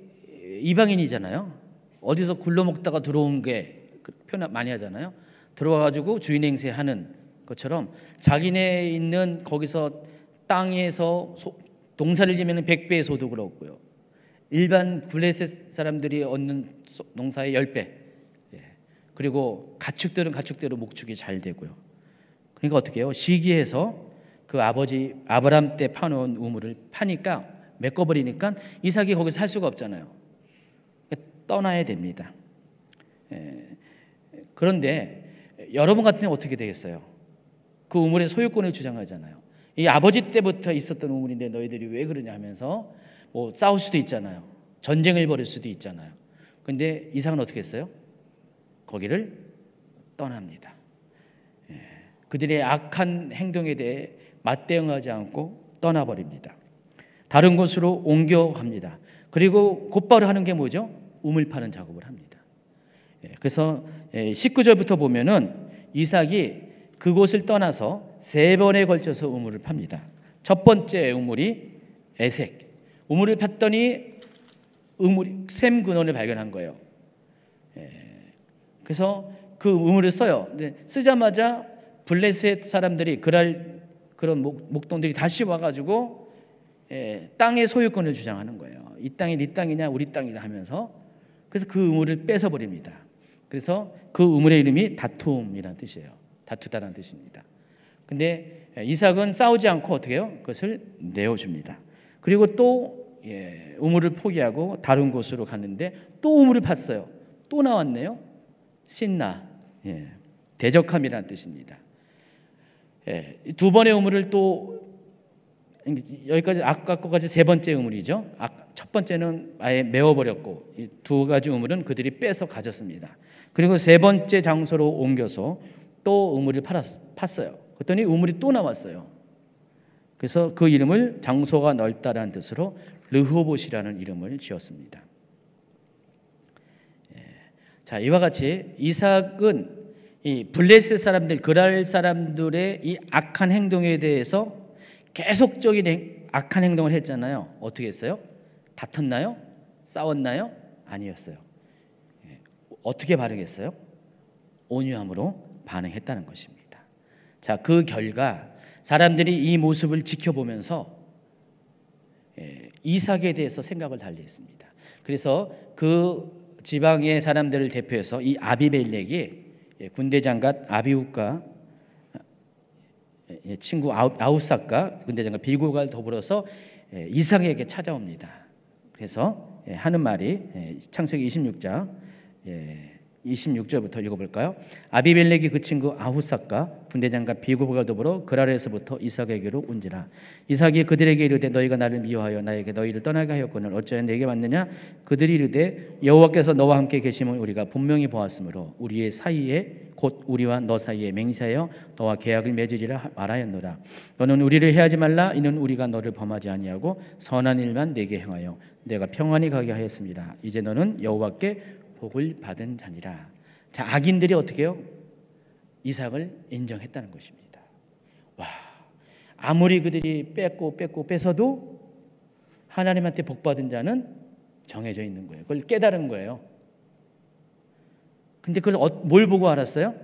이방인이잖아요. 어디서 굴러먹다가 들어온 게 표현 많이 하잖아요. 들어와가지고 주인 행세하는 것처럼 자기네 있는 거기서 땅에서 농사를 지면 100배의 소득을 얻고요. 일반 블레셋 사람들이 얻는 농사의 10배. 그리고 가축들은 가축대로 목축이 잘 되고요. 그러니까 어떻게 해요? 시기해서 그 아버지 아브람 때 파놓은 우물을 파니까 메꿔버리니까 이삭이 거기서 살 수가 없잖아요. 떠나야 됩니다. 그런데 여러분 같은 경우 어떻게 되겠어요? 그 우물의 소유권을 주장하잖아요. 이 아버지 때부터 있었던 우물인데 너희들이 왜 그러냐 하면서 뭐 싸울 수도 있잖아요. 전쟁을 벌일 수도 있잖아요. 근데 이삭은 어떻게 했어요? 거기를 떠납니다. 그들의 악한 행동에 대해 맞대응하지 않고 떠나버립니다. 다른 곳으로 옮겨갑니다. 그리고 곧바로 하는 게 뭐죠? 우물 파는 작업을 합니다. 그래서 19절부터 보면은 이삭이 그곳을 떠나서 3번에 걸쳐서 우물을 팝니다. 첫 번째 우물이 에색. 우물을 팠더니 샘 근원을 발견한 거예요. 그래서 그 우물을 써요. 근데 쓰자마자 블레셋 사람들이 그런 목동들이 다시 와가지고 땅의 소유권을 주장하는 거예요. 이 땅이 네 땅이냐 우리 땅이냐 하면서 그래서 그 우물을 뺏어버립니다. 그래서 그 우물의 이름이 다툼이라는 뜻이에요. 다투다라는 뜻입니다. 근데 이삭은 싸우지 않고 어떻게 해요? 그것을 내어줍니다. 그리고 또 우물을 포기하고 다른 곳으로 갔는데 또 우물을 팠어요. 또 나왔네요. 신나, 대적함이라는 뜻입니다. 두 번의 우물을 또 여기까지 아까 거까지 3번째 우물이죠. 첫 번째는 아예 메워버렸고 이 2가지 우물은 그들이 빼서 가졌습니다. 그리고 3번째 장소로 옮겨서 또 우물을 팠어요. 그랬더니 우물이 또 나왔어요. 그래서 그 이름을 장소가 넓다라는 뜻으로 르호봇이라는 이름을 지었습니다. 자, 이와 같이 이삭은 이 블레셋 사람들, 그랄 사람들의 이 악한 행동에 대해서 계속적인 악한 행동을 했잖아요. 어떻게 했어요? 다퉜나요? 싸웠나요? 아니었어요. 어떻게 반응했어요? 온유함으로 반응했다는 것입니다. 자, 그 결과 사람들이 이 모습을 지켜보면서 이삭에 대해서 생각을 달리했습니다. 그래서 그 지방의 사람들을 대표해서 이 아비멜렉이 군대 장관 아비후과 친구 아우삭과 군대 장관 빌고가 더불어서 이삭에게 찾아옵니다. 그래서 하는 말이 창세기 26장 26절부터 읽어볼까요? 아비멜렉이 그 친구 아후삭과 군대장관 비고가 더불어 그랄에서부터 이삭에게로 온지라. 이삭이 그들에게 이르되 너희가 나를 미워하여 나에게 너희를 떠나게 하였거늘 어찌하여 내게 왔느냐? 그들이 이르되 여호와께서 너와 함께 계심을 우리가 분명히 보았으므로 우리의 사이에 곧 우리와 너 사이에 맹세하여 너와 계약을 맺으리라 말하였노라. 너는 우리를 해하지 말라. 이는 우리가 너를 범하지 아니하고 선한 일만 내게 행하여 내가 평안히 가게 하였습니다. 이제 너는 여호와께 복을 받은 자니라. 자, 악인들이 어떻게 해요? 이삭을 인정했다는 것입니다. 와, 아무리 그들이 뺏어도 하나님한테 복 받은 자는 정해져 있는 거예요. 그걸 깨달은 거예요. 근데 그걸 뭘 보고 알았어요?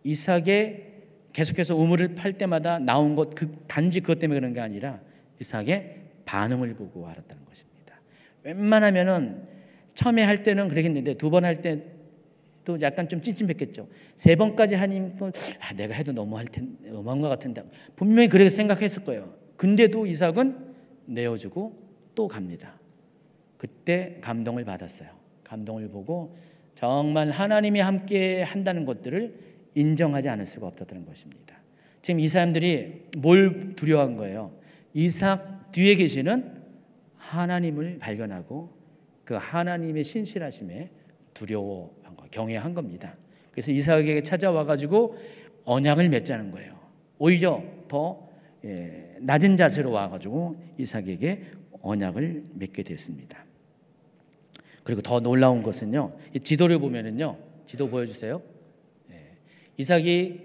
이삭의 계속해서 우물을 팔 때마다 나온 것, 단지 그것 때문에 그런 게 아니라 이삭의 반응을 보고 알았다는 것입니다. 웬만하면은 처음에 할 때는 그러겠는데 2번 할 때도 약간 좀 찜찜했겠죠. 3번까지 하니까 내가 해도 너무할 텐데 너무한 것 같은데 분명히 그렇게 생각했을 거예요. 근데도 이삭은 내어주고 또 갑니다. 그때 감동을 받았어요. 감동을 보고 정말 하나님이 함께 한다는 것들을 인정하지 않을 수가 없다는 것입니다. 지금 이 사람들이 뭘 두려워한 거예요? 이삭 뒤에 계시는 하나님을 발견하고 그 하나님의 신실하심에 두려워한 거, 경외한 겁니다. 그래서 이삭에게 찾아와 가지고 언약을 맺자는 거예요. 오히려 더 낮은 자세로 와 가지고 이삭에게 언약을 맺게 됐습니다. 그리고 더 놀라운 것은요, 이 지도를 보면은요, 지도 보여주세요. 이삭이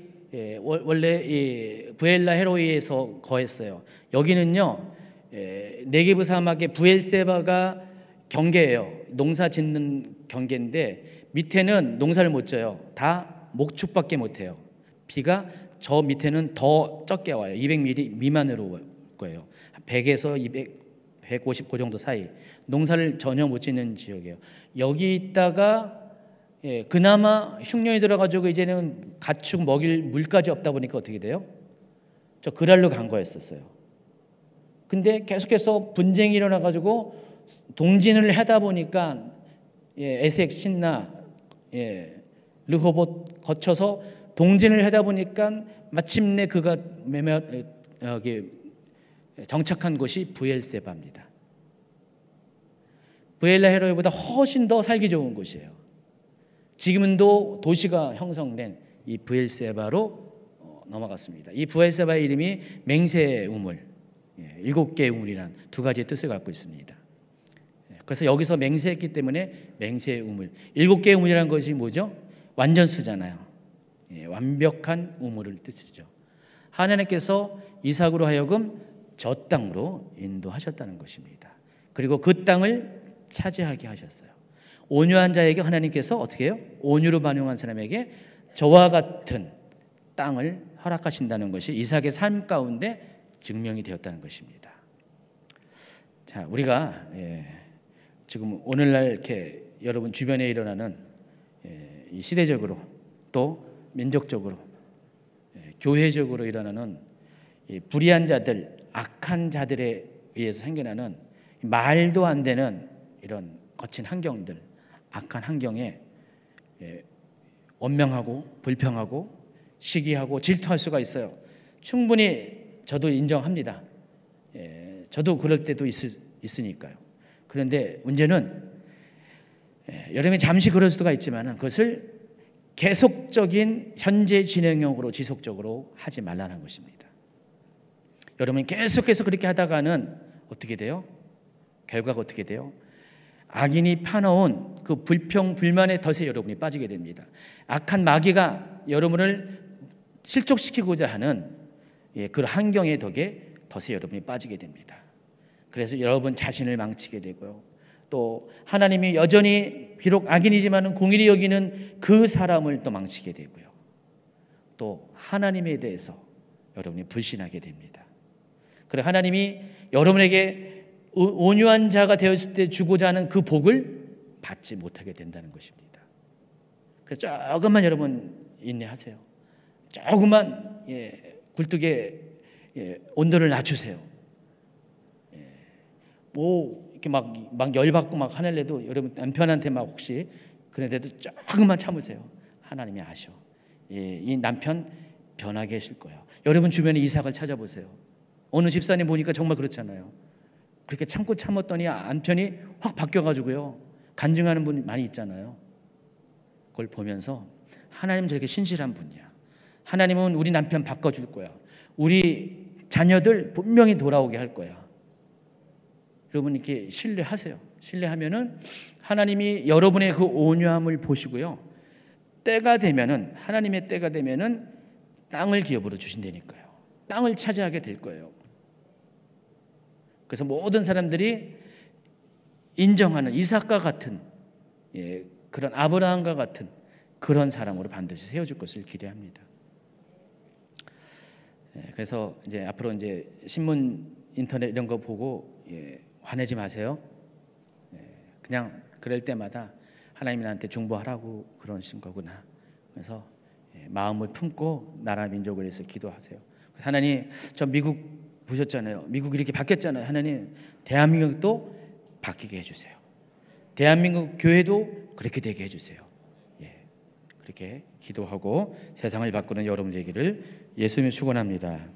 원래 이 부엘라 헤로이에서 거했어요. 여기는요, 네게브 사막의 부엘세바가 경계예요. 농사 짓는 경계인데 밑에는 농사를 못 져요. 다 목축밖에 못 해요. 비가 저 밑에는 더 적게 와요. 200mm 미만으로 올 거예요. 100에서 200, 150 그 정도 사이. 농사를 전혀 못 짓는 지역이에요. 여기 있다가 그나마 흉년이 들어가지고 이제는 가축 먹일 물까지 없다 보니까 어떻게 돼요? 저 그랄로 간 거였었어요. 근데 계속해서 분쟁이 일어나가지고 동진을 하다 보니까 에색 신나 르호봇 거쳐서 동진을 하다 보니까 마침내 그가 정착한 곳이 부엘세바입니다. 부엘라 헤로이보다 훨씬 더 살기 좋은 곳이에요. 지금도 도시가 형성된 이 부엘세바로 넘어갔습니다. 이 부엘세바의 이름이 맹세의 우물, 7개의 우물이란 두 가지의 뜻을 갖고 있습니다. 그래서 여기서 맹세했기 때문에 맹세의 우물. 7개의 우물이라는 것이 뭐죠? 완전수잖아요. 완벽한 우물을 뜻이죠. 하나님께서 이삭으로 하여금 저 땅으로 인도하셨다는 것입니다. 그리고 그 땅을 차지하게 하셨어요. 온유한 자에게 하나님께서 어떻게 해요? 온유로 반응한 사람에게 저와 같은 땅을 허락하신다는 것이 이삭의 삶 가운데 증명이 되었다는 것입니다. 자, 우리가 지금 오늘날 이렇게 여러분 주변에 일어나는 이 시대적으로 또 민족적으로 교회적으로 일어나는 이 불의한 자들, 악한 자들에 의해서 생겨나는 말도 안 되는 이런 거친 환경들, 악한 환경에 원망하고 불평하고 시기하고 질투할 수가 있어요. 충분히 저도 인정합니다. 저도 그럴 때도 있으니까요. 그런데 문제는 여러분이 잠시 그럴 수가 있지만 그것을 계속적인 현재 진행형으로 지속적으로 하지 말라는 것입니다. 여러분이 계속해서 그렇게 하다가는 어떻게 돼요? 결과가 어떻게 돼요? 악인이 파놓은 그 불평 불만의 덫에 여러분이 빠지게 됩니다. 악한 마귀가 여러분을 실족시키고자 하는 그 환경의 덫에 여러분이 빠지게 됩니다. 그래서 여러분 자신을 망치게 되고요. 또 하나님이 여전히 비록 악인이지만 긍휼히 여기는 그 사람을 또 망치게 되고요. 또 하나님에 대해서 여러분이 불신하게 됩니다. 그래 하나님이 여러분에게 온유한 자가 되었을 때 주고자 하는 그 복을 받지 못하게 된다는 것입니다. 그래서 조금만 여러분 인내하세요. 조금만 굴뚝에 온도를 낮추세요. 뭐 이렇게 막 열받고 막 화낼래도 여러분 남편한테 막 혹시 그런데도 조금만 참으세요. 하나님이 아셔. 이 남편 변하게 하실 거예요. 여러분 주변에 이삭을 찾아보세요. 어느 집사님 보니까 정말 그렇잖아요. 그렇게 참고 참았더니 남편이 확 바뀌어가지고요. 간증하는 분 많이 있잖아요. 그걸 보면서 하나님 저렇게 신실한 분이야. 하나님은 우리 남편 바꿔줄 거야. 우리 자녀들 분명히 돌아오게 할 거야. 여러분 이렇게 신뢰하세요. 신뢰하면은 하나님이 여러분의 그 온유함을 보시고요. 때가 되면은 하나님의 때가 되면은 땅을 기업으로 주신다니까요. 땅을 차지하게 될 거예요. 그래서 모든 사람들이 인정하는 이삭과 같은 그런 아브라함과 같은 그런 사람으로 반드시 세워줄 것을 기대합니다. 그래서 이제 앞으로 이제 신문, 인터넷 이런 거 보고 화내지 마세요. 그냥 그럴 때마다 하나님이 나한테 중보하라고 그러신 거구나. 그래서 마음을 품고 나라 민족을 위해서 기도하세요. 하나님, 저 미국 보셨잖아요. 미국 이렇게 바뀌었잖아요. 하나님, 대한민국도 바뀌게 해주세요. 대한민국 교회도 그렇게 되게 해주세요. 그렇게 기도하고 세상을 바꾸는 여러분 되기를 예수님이 축원합니다.